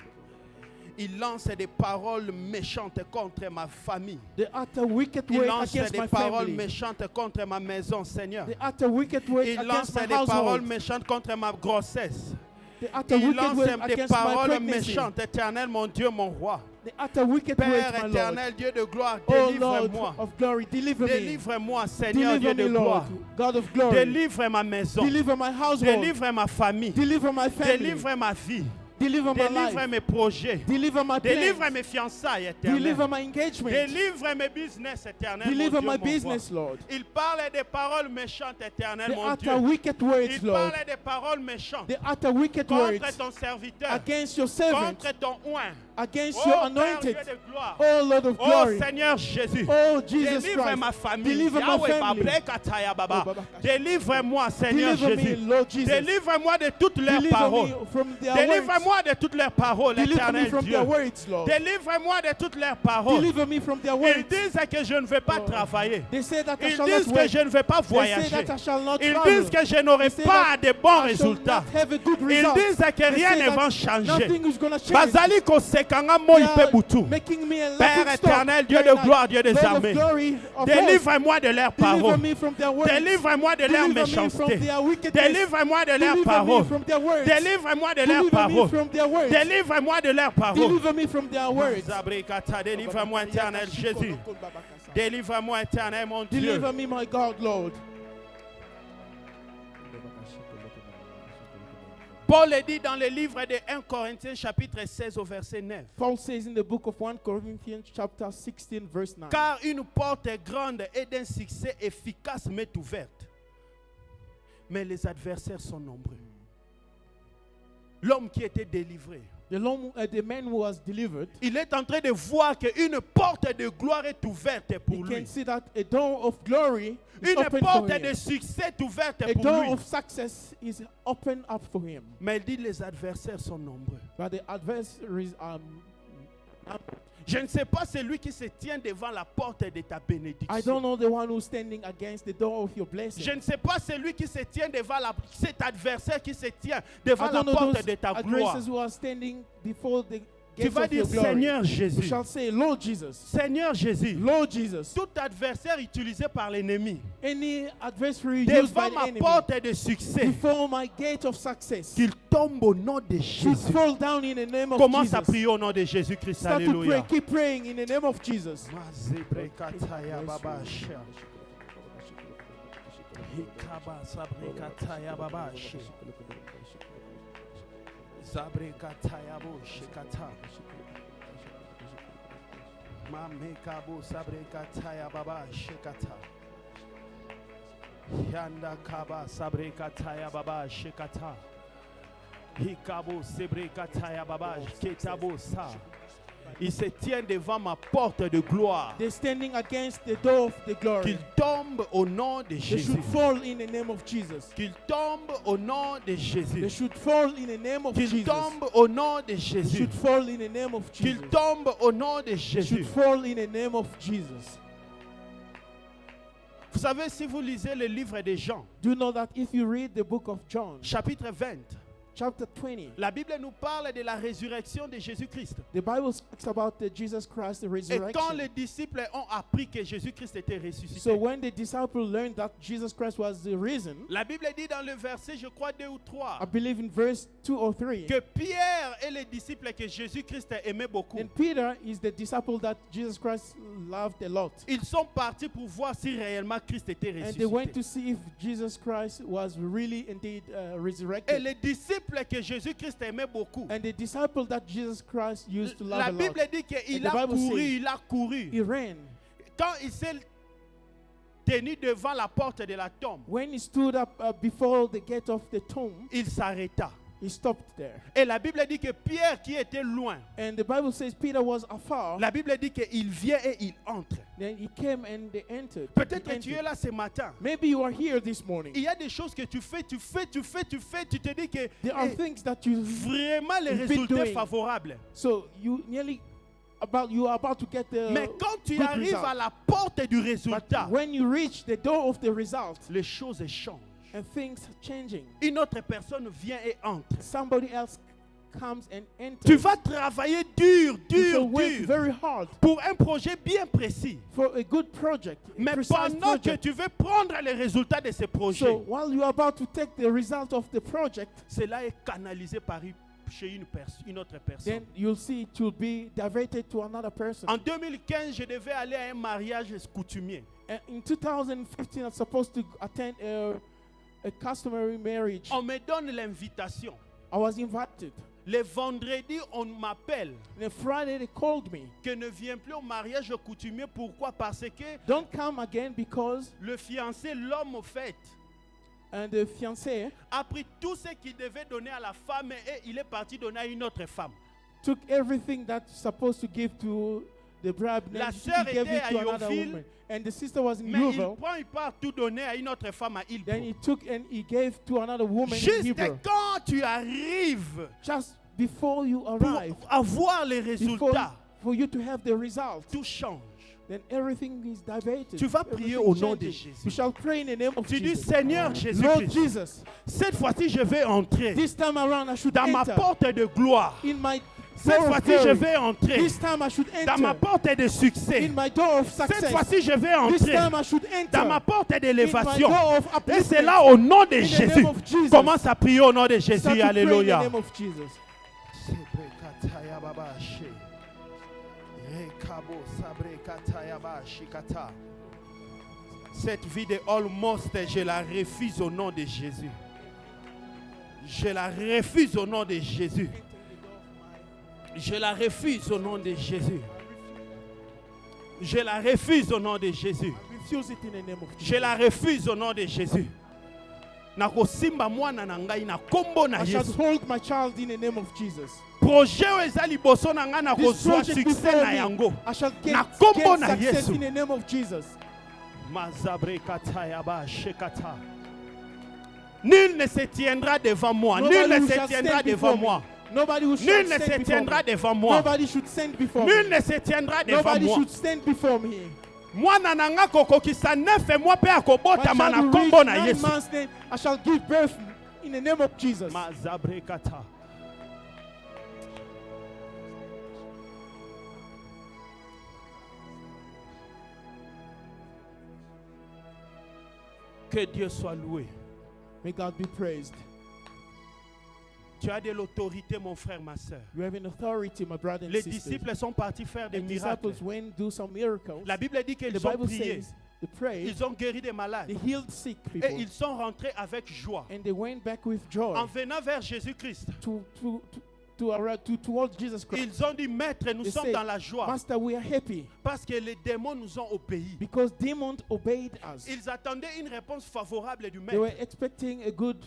Il lance des paroles méchantes contre ma famille. They utter wicked Il words lance against des my paroles family. méchantes contre ma maison, Seigneur. They utter wicked words Il lance against my des paroles household. méchantes contre ma grossesse. They utter Il wicked lance words des against my paroles pregnancy. méchantes, éternel, mon Dieu, mon roi. They utter wicked Père words, my Lord. éternel, Dieu de gloire, Oh Lord délivre-moi. of glory, deliver me. Délivre-moi, Seigneur, Deliver Dieu me, de Lord, gloire. God of glory. Délivre ma maison. Deliver my household. Délivre ma famille. Deliver my family. Délivre ma vie. Deliver my Délivre life. mes projets. Deliver my Délivre plans. mes fiançailles, Deliver éternel. my engagement. Délivre mes business, éternel, mon Deliver Dieu, my mon business, roi. Lord. Il parle des paroles méchantes, éternel, They mon Dieu. utter wicked words, Il Lord. parle des paroles méchantes They utter wicked contre words ton serviteur, against your servant, contre ton oint. against Oh, your Père anointed. Dieu de gloire. Oh Lord of Oh glory. Seigneur Jésus. Oh Jesus Délivre Christ. ma famille. Deliver my Yahweh, family. Babrekataya, Baba. Oh, Baba. Délivre-moi, Seigneur Deliver me, Jésus. Lord Jesus. Délivre-moi de toutes leurs Deliver paroles. me from their words. Délivre-moi de toutes leurs paroles, Deliver me éternel from Dieu. their words, Lord. Délivre-moi de toutes leurs paroles. Deliver me from their Ils words. disent que je ne vais pas Oh. travailler. They say that I Ils shall disent not que work. je ne vais pas They say voyager. that I shall not Ils travel. disent que je n'aurai They say pas that de bons I shall résultats. not have a good Ils result. disent que They rien say ne va that changer. nothing is gonna change. Bazali kosekanga mo They ipe are butu. making me a Père laughing stock. éternel, Dieu They de are gloire, Dieu des Lord of armées. glory of hosts. Délivre-moi de leurs Deliver paroles. me from their words. Délivre-moi de leurs Deliver me méchancetés. from their wickedness. Délivre-moi de leurs Deliver me paroles. from their words. Délivre-moi de leurs Deliver me paroles. from their words. Délivre-moi de leurs paroles. Deliver me from their words. Zabrikata, délivre-moi, éternel Jésus. Délivre-moi, éternel mon Dieu. Deliver me, my God, Lord. Paul dit dans le livre de 1 Corinthiens chapitre 16 au verset 9. Paul says in the book of 1 Corinthians chapter 16 verse 9. Car une porte grande et d'un succès efficace m'est ouverte. Mais les adversaires sont nombreux. L'homme qui était délivré, The man who was delivered, il est en train de voir qu'une porte de gloire est ouverte he pour lui. can see that a door of glory is Une open for porte him. de succès est ouverte A pour door lui. of success is open up for him. Mais il dit les adversaires sont nombreux. But the adversaries are Je ne sais pas celui qui se tient devant la porte de ta I don't bénédiction. know the one who's standing against the door of your blessing. Je ne sais pas celui qui se tient devant cet adversaire qui se tient devant I la don't know porte those de ta gloire. aggressors who are standing before the Tu gates vas of your dire glory. Seigneur You Jésus. shall say, Lord Jesus, Seigneur Jésus. Lord Jesus. Tout adversaire utilisé par l'ennemi Any adversary used by devant the ma enemy porte de succès, before my gate of success qu'il tombe au nom de should Jésus. fall down in the name of Commence à Jesus. prier au nom de Jésus-Christ. Start to pray. Alléluia. Keep praying in the name of Jesus. Mazebrekataya babasha. Hikaba sabrekataya babasha. Zabrekataya boshikata. Mamekabo sabrekataya babashikata. Yanda kaba sabrekataya babashikata. Hikabo sebrekataya babashiketabo sa. Il se tient devant ma porte de gloire. They're standing against the door of the glory. Qu'il tombe au nom de They Jésus. should fall in the name of Jesus. Qu'il tombe au nom de They Jésus. should fall in the name of Qu'il Jesus. tombe au nom de They Jésus. should fall in the name of Qu'il Jesus. tombe au nom de They should Jésus. fall in the name of Jesus. Vous savez, si vous lisez le livre de Jean, Do you know that if you read the book of John, chapitre 20, chapter 20, la Bible nous parle de la résurrection de Jésus-Christ. the Bible speaks about the Jesus Christ, the Et quand resurrection. les disciples ont appris que Jésus-Christ était ressuscité, So when the disciples learned that Jesus Christ was the risen, la Bible dit dans le verset, je crois 2 ou 3, I believe in verse 2 or 3, que Pierre et les disciples que Jésus-Christ aimait beaucoup, and Peter is the disciple that Jesus Christ loved a lot. ils sont partis pour voir si réellement Christ était And they went ressuscité. to see if Jesus Christ was really indeed Et resurrected. les disciples que Jésus-Christ aimait beaucoup, And the disciple that Jesus Christ used to love la a lot, Bible dit qu'il And the a Bible couru, says- il a couru. he ran. Quand il s'est tenu devant la porte de la tombe, When he stood up before the gate of the tomb, il s'arrêta. he stopped there. Et la Bible dit que Pierre qui était loin, And the Bible says Peter was afar. la Bible dit qu'il vient et il entre. Then he came and they entered. Peut-être He que tu es entered. là ce matin. Maybe you are here this morning. Il y a des choses que tu fais, tu te dis que There are eh, things that you vraiment les you've been résultats doing. favorables. so you are about to get the Mais quand tu good arrives result. à la porte du But résultat, when you reach the door of the result les choses changent. and things are changing, Une autre personne vient et entre. somebody else comes and enters. Tu vas travailler dur, You shall dur, work dur very hard pour un projet bien précis. for a good project, a Mais precise pendant que project. tu veux prendre les résultats de ce projet, So while you are about to take the result of the project, cela est canalisé chez une autre personne. then you'll see it will be diverted to another person. En 2015, je devais aller à un mariage coutumier. And in 2015, I was supposed to attend a customary marriage. On me donne l'invitation. I was invited. Le vendredi, on m'appelle And on Friday, they called me. que ne viens plus au mariage coutumier. Pourquoi? Parce que Don't come again because le fiancé, l'homme au fait, and the fiancé a pris tout ce qu'il devait donner à la femme et il est parti donner à une autre femme. took everything that's supposed to give to the bride. La Then sœur he gave était it à to another Yonville, woman. And the sister was in Mais Louisville. il part tout donner à une autre femme à Ilpo. Then he took and he gave to another woman in Juste Hebrew. quand tu arrives Just before you pour arrive, avoir les before, résultats, for you to have the result, tout change. then everything is diverted. Tu vas prier Everything au nom de changes. Jésus. You shall pray in the name of Tu dis, Jesus. Seigneur Lord Jésus-Christ, Jesus, cette fois-ci je vais entrer this time around I should dans ma enter porte de gloire. in my Cette door of fois-ci je glory. vais entrer This time I should dans ma enter porte de succès. in my door of Cette success. fois-ci je vais This entrer time I should dans ma enter porte in my d'élévation. door of Et upliftment. c'est là au nom de In the Jésus. name of Jesus. Commence à prier au nom de Jésus. Start to pray in the Alléluia. name of Jesus. Cette vie de almost, je la refuse au nom de Jésus. Je la refuse au nom de Jésus. Je la refuse au nom de Jésus. Je la refuse au nom de Jésus. Refuse it in the name of Je Jesus. la refuse au nom de Jésus. Nakosimba mwana na ngai na kombo na I shall Yesu. hold my child in the name of Jesus. Projet oyo eza liboso na ngai na This kozwa project succès before na me, yango. I shall get, Na kombo get na success Yesu. in the name of Jesus. Mazabre kata yaba shekata. Nul ne se tiendra devant moi. Nobody Nul ne who se shall tiendra stand devant before me. moi. Nobody who Nul shall ne stand se before tiendra me. devant moi. Nobody should stand before Nul me. ne se tiendra devant Nobody moi. should stand before me. Mwana na nga kokokisa 9 mois pe My akobotama child na will kombo reach na 9 Yesu. months, then I shall give birth in the name of Jesus. Mazabre kata. Que Dieu soit loué. May God be praised. Tu as de l'autorité, mon frère, ma soeur. You have an authority, my brother and Les sisters. disciples sont partis faire des The miracles. disciples went do some miracles. La Bible dit The qu'ils ont Bible prié. says they prayed, Ils ont guéri des malades. they healed sick Et people, ils sont rentrés avec joie. and they went back with joy En venant vers Jésus-Christ, towards Jesus Christ. ils ont dit, Maître, nous They sommes said, dans la joie. Master, we are happy Parce que les démons nous ont obéi. because demons obeyed us. Ils attendaient une réponse favorable du They were maître. expecting a good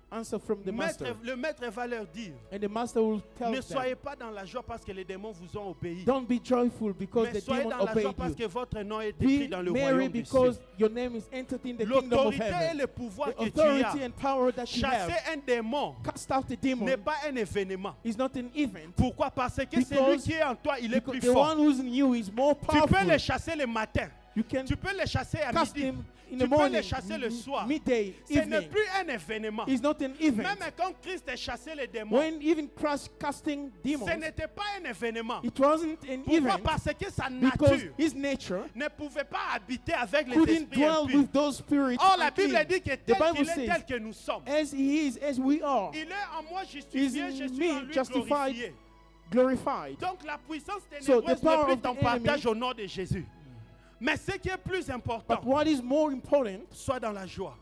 answer from the master. Le maître va leur dire, And the master will tell ne them, soyez pas dans la joie parce que les démons vous ont obéi. don't be joyful because Mais the soyez demon dans la joie obeyed parce you. que votre nom est écrit Be dans le merry royaume des because cieux. your name is entered in the kingdom of L'autorité et heaven. le pouvoir The que tu as, authority and power that you chasser have, un démon cast out the demon, n'est pas un événement. is not an event. Pourquoi? Parce que celui Because qui est en toi, il est Because plus the fort. one who's in you is more Tu peux powerful. les chasser le matin. You can Tu peux les chasser à cast midi. him in Tu the peux morning, les chasser le soir. midday, Ce n'est evening. plus un événement. It's not an event. Même quand Christ a chassé les démons, When even Christ casting demons, ce n'était pas un événement. it wasn't an Pourquoi? event Parce que sa because nature his nature ne pouvait pas habiter avec les couldn't esprits dwell impurs. with those spirits. Or, la unclean. Bible dit que The tel Bible qu'il est, says, tel que nous sommes. as he is, as we are, Il est en moi is justifié, in je suis me en lui justified, glorifié. glorified. Donc la puissance So, ténébreuse the power n'est plus of the ton partage enemy- au nom de Jésus. Mais ce qui est plus important, But what is more important, sois dans la joie.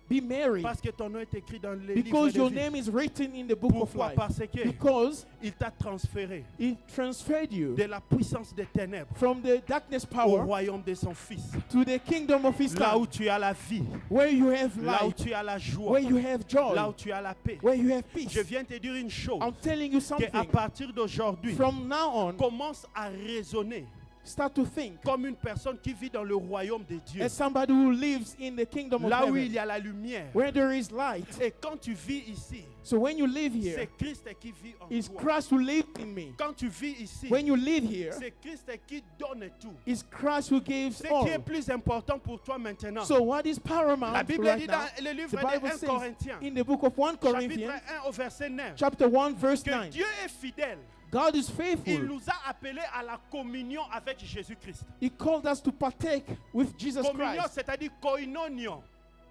be merry Parce que ton nom est écrit dans les livres because de your vie. name is written in the book of Pourquoi? life. Parce que Because il t'a transféré he transferred you de la puissance des ténèbres from the darkness au power royaume de son Fils. to the kingdom of his Là où son, tu as la vie, where you have là où life, tu as la joie, where you have joy, là où tu as la paix. where you have peace. Je viens te dire une chose, I'm telling you qu'à something. partir d'aujourd'hui, From now on, commence à raisonner start to think comme une personne qui vit dans le royaume de Dieu. as somebody who lives in the kingdom of Là où il heaven, y a la lumière. where there is light. Et quand tu vis ici, So when you live here, c'est Christ qui vit en it's toi. Christ who lives in me. Quand tu vis ici, When you live here, c'est Christ qui donne tout. it's Christ who gives Ce all. qui est plus important pour toi maintenant. So what is paramount La Bible right dit now? dans le livre The de Bible 1 says Corinthiens, in the book of 1 chapitre Corinthians, 1 au verset 9, chapter 1, verse que 9. Dieu est fidèle. God is Il faithful. nous a appelés à la communion avec Jésus-Christ. He called us to partake with Jesus Communion, Christ, c'est-à-dire koinonion.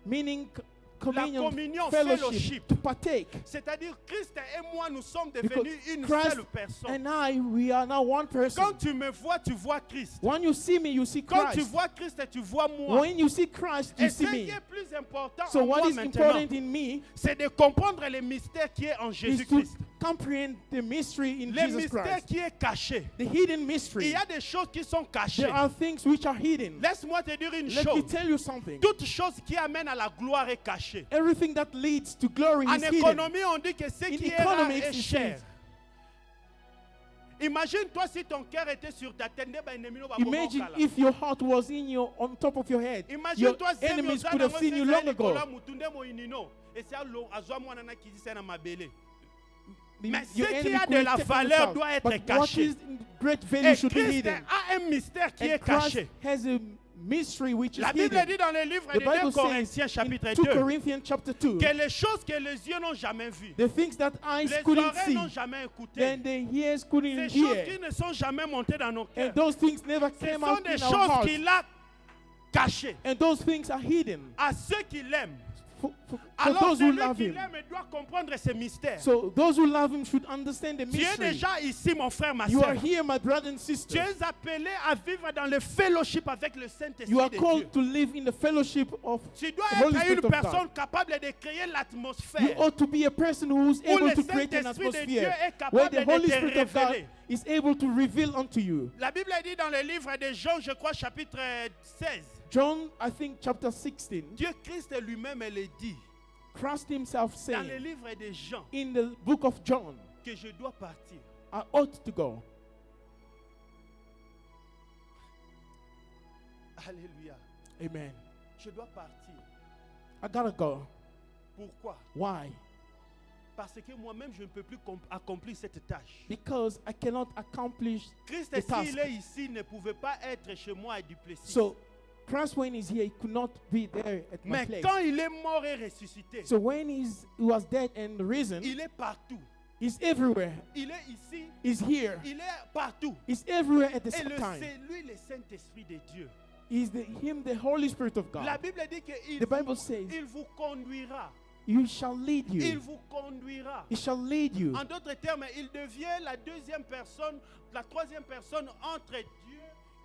meaning La communion, communion, fellowship, fellowship. to partake. C'est-à-dire Christ et moi, nous sommes Because devenus une Christ seule personne. and I, we are now one person. Quand tu me vois, tu vois Christ. When you see me, you see Quand tu Christ. vois Christ, tu vois moi. When you see Christ, you Et ce see qui me. est plus important So en what moi is maintenant, important in me c'est de comprendre les mystères qui est en is to Jésus-Christ. comprehend the mystery in Les Jesus mystères Christ. qui est caché. The hidden Il mystery. y a des choses qui sont cachées. There are things which are hidden. Laisse-moi te dire une Let me chose. tell you something. Toute chose qui amène à la gloire est cachée. Everything that leads to glory En is hidden. économie, on dit que ce In qui est rare economics, est it cher. says- Imagine-toi si ton cœur était sur ta tête. Imagine if your heart was on top of your head. Your Imagine-toi si enemies could have seen you long ago. Mais Your ce qui enemy a could de have la taken valeur yourself. doit être But what caché. is great value Et should be Christ hidden. a un mystère qui And est Christ caché. has a mystery which is La Bible hidden. dit dans le livre The de 2 Bible Corinthiens says in chapitre 2 2 Corinthians chapter 2, que les choses que les yeux n'ont jamais vues, the things that eyes les couldn't oreilles see, n'ont jamais écouté, then the ears couldn't ces choses hear, qui ne sont jamais montées dans nos cœurs, and those things never ce came sont out des in our choses hearts, qu'il a cachées and those things are hidden. à ceux qui l'aiment. for Alors those who celui love qui him. l'aime doit comprendre ces mystères. So those who love him should understand the Tu es mystery. déjà ici, mon frère, ma You are soeur. here, my brother and Tu sister. es appelé à vivre dans le fellowship avec le Saint-Esprit You are de Dieu. called to live in the fellowship of Tu dois the Holy être Spirit une of personne God. capable de créer You l'atmosphère ought to be a person who is où able le to create an Saint-Esprit de Dieu atmosphere est where capable the de Holy te Spirit of God révéler. is able to reveal unto you. La Bible dit dans le livre de Jean, je crois, chapitre 16, John, I think, chapter 16, Dieu Christ lui-même le dit Christ himself dans le saying livre de Jean in the book of John, que je dois partir. I ought to go. Alléluia. Amen. Je dois partir. I gotta go. Pourquoi? Why? Parce que moi-même, je ne peux plus accomplir cette tâche. Because I cannot accomplish Christ, the task. s'il est ici, ne pouvait pas être chez moi à Duplessis. So Christ, when he's here, he could not be there at my Mais place. quand il est mort et ressuscité, So when he was dead and risen, il est partout. he's everywhere. Il est ici, He's here. il est partout. He's everywhere at the Et same time. c'est lui le Saint-Esprit de Dieu. He's the Holy Spirit of La God. Bible dit qu'il The Bible says, il vous conduira. "You shall lead Il you. vous conduira. He shall lead you." En d'autres termes, il devient la deuxième personne, la troisième personne entre Dieu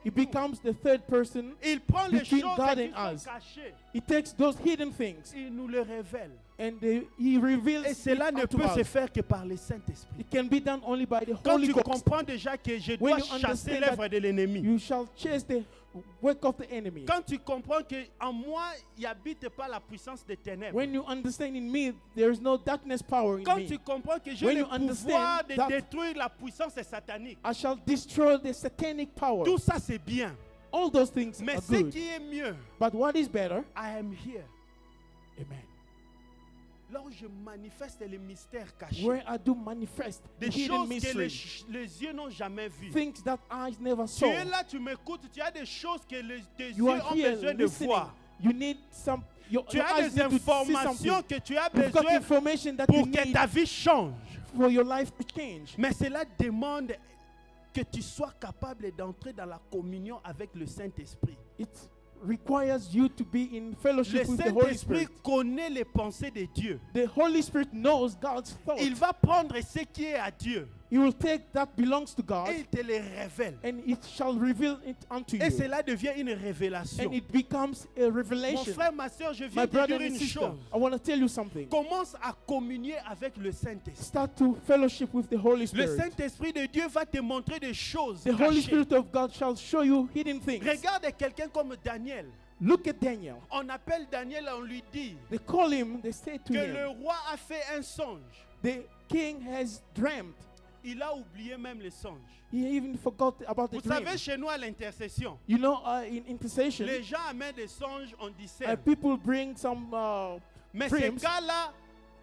et He nous. becomes the third person. Il prend les between choses God qui and sont us. cachées. He takes those hidden things Il nous les révèle. and he reveals Et it cela ne unto peut se us. faire que par le Saint-Esprit. It can be done only by the Quand Holy tu Ghost. comprends déjà que je When dois you chasser understand l'œuvre that de l'ennemi. You shall chase the work of the enemy. Quand tu comprends qu'en moi, il n'y habite pas la puissance des ténèbres. When you understand in me, there is no darkness power in Quand me. tu comprends que j'ai When le you pouvoir understand de that- détruire la puissance satanique. I shall destroy the satanic power. Tout ça, c'est bien. All those things Mais are ce good. qui est mieux, But what is better? I am here. Amen. Là où je manifeste les mystères cachés. Where I do manifest the Des hidden choses que mysteries. les yeux n'ont jamais vues. Things that eyes never Tu saw. es là, tu m'écoutes, tu as des choses que tes You yeux are ont here besoin de listening. voir. You need some. Your Tu as eyes des need to see informations something. que tu as You've got besoin information that you pour que need ta vie change. for your life to change. Mais cela demande que tu sois capable d'entrer dans la communion avec le Saint-Esprit. It requires you to be in Le fellowship with the Holy Saint-Esprit Spirit. connaît les pensées de Dieu. The Holy Spirit knows God's thoughts. Il va prendre ce qui est à Dieu He will take that belongs to God et il te les révèle. and it shall reveal it unto Et you. cela devient une révélation. And it becomes a Mon revelation. frère, ma soeur, je My viens de brother dire and une sister, chose. I want to tell you something. Commence à communier avec le Saint-Esprit. Start to fellowship with the Holy Le Spirit. Saint-Esprit de Dieu va te montrer des choses The Holy cachées. Spirit of God shall show you hidden things. Regarde quelqu'un comme Daniel. Look at Daniel. On appelle Daniel, on lui dit They call him, they say to que le him, roi a fait un songe. the king has dreamt. Il a oublié même le songe. He even forgot about the Vous dream. savez, chez nous à l'intercession, You know, in intercession, les gens amènent des songes, on discerne. people bring some Mais dreams, ce gars-là,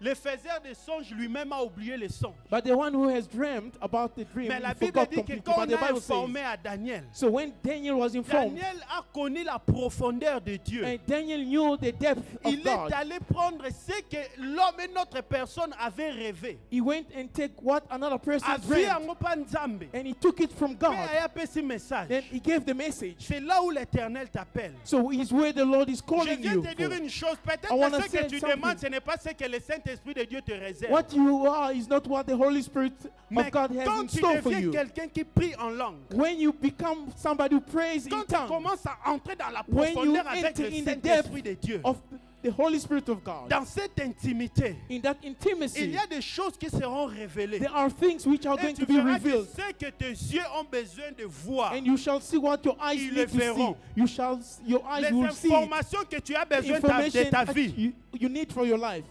le faiseur des songes lui-même a oublié les songes. but the one who has dreamt about the dream Mais la he Bible forgot dit que completely. quand But on the a Bible says, informé à Daniel, so when Daniel was informed, Daniel a connu la profondeur de Dieu. and Daniel knew the depth of Il est God, allé prendre ce que l'homme et notre personne avait rêvé. he went and took what another person A vu dreamt, yango pa Nzambe. and he took it from Pe God. aya pesi message. Then he gave the message. C'est là où l'Éternel t'appelle. So it's where the Lord is Je calling viens you te dire for. une chose. Peut-être I wanna que ce que say tu something. demandes, ce n'est pas ce que le Saint-Esprit de Dieu te réserve. What you are is not what the Holy Spirit Mais of God has quand in tu store for deviens you. quelqu'un qui prie en langue, When you become somebody who prays in quand tu tongues, commences à entrer dans la when you profondeur avec enter le in the Saint-Esprit depth de Dieu, of the Holy Spirit of God, dans cette intimité, in that il intimacy, y a des choses qui seront révélées. there are things which are Et going tu to be verras que revealed. ce que tes yeux ont besoin de voir, And you shall see what your eyes Ils need le to see. verront. Your eyes les will see it. informations que tu as besoin de Information ta that vie. you need for your life.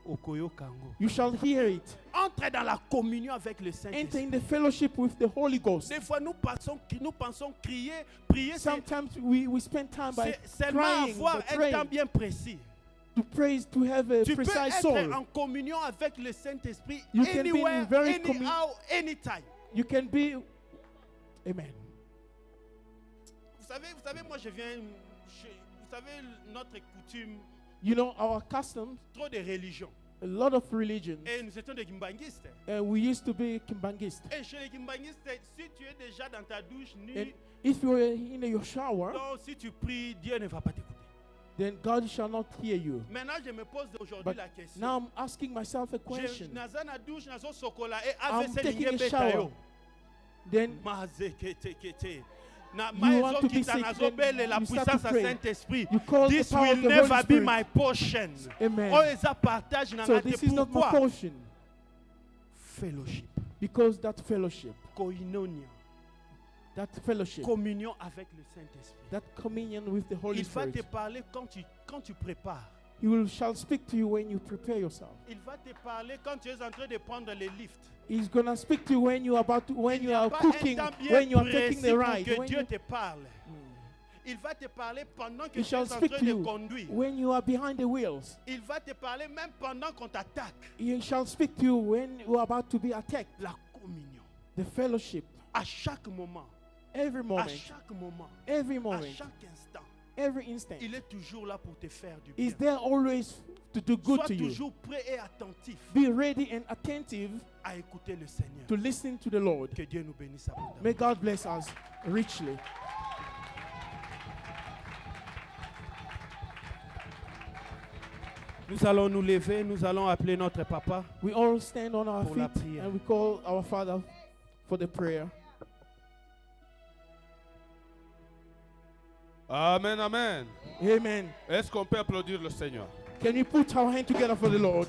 Okoyo Kango. You shall hear it. Entre dans la communion avec le Enter Saint-Esprit. in the fellowship with the Holy Ghost. Des fois, nous pensons crier, prier, c'est Sometimes we spend time by seulement crying, avoir by un praying, temps bien précis. to praise, to have a Tu peux precise être soul. en communion avec le Saint-Esprit You can be in anywhere, very anyhow, anytime. You can be, amen. Vous savez, moi je viens, vous savez, notre coutume, You know, our customs, trop de religions. a lot of religions, Et nous étions des Kimbanguistes. we used to be Kimbanguist. Et chez les Kimbanguistes, si tu es déjà dans ta douche And nue, if you are in your shower, donc si tu pries, Dieu ne va pas t'écouter. then God shall not hear you. Maintenant, je me pose aujourd'hui But la question. now I'm asking myself a Je question. naza na douche nazo sokola et I'm AVC taking a linge shower. beta yo. Then Mazekete. Na You want to be maezokita sick, nazo then bele la you start puissance to à pray. Saint-Esprit. you call This the power will of the never Holy be Spirit. my portion. Amen. Oh, eza partage na So ngate. this is not my Pourquoi? portion. Fellowship, Because that fellowship, koinonia, communion avec le Saint-Esprit. that communion with the Holy Il va te Spirit, parler quand tu prépares. shall speak to you when you prepare yourself. Il va te parler quand tu es en train de prendre les lifts. He's gonna speak to you when you are Il n'y a are pas cooking, un temps bien when you are précis taking the pour ride, que when Dieu you, te parle. Il va te parler pendant que He tu shall es en speak train to de you conduire. when you are behind the wheels. Il va te parler même pendant qu'on t'attaque. He shall speak to you when you are about to be attacked. La communion. The fellowship, À chaque moment. every À moment, chaque moment. every À moment, chaque instant. every instant. Il est toujours là pour te faire du Is bien. there always to do good Sois to you? toujours prêt et attentif Be ready and attentive à écouter le Seigneur. to listen to the Lord. Que Dieu nous bénisse abondamment. May God bless us richly. Nous allons nous lever, nous allons appeler notre papa. We all stand on our Pour la feet prière. and we call our Father for the prayer. Amen, amen. Amen. Est-ce qu'on peut applaudir le Seigneur? Can we put our hand together for the Lord?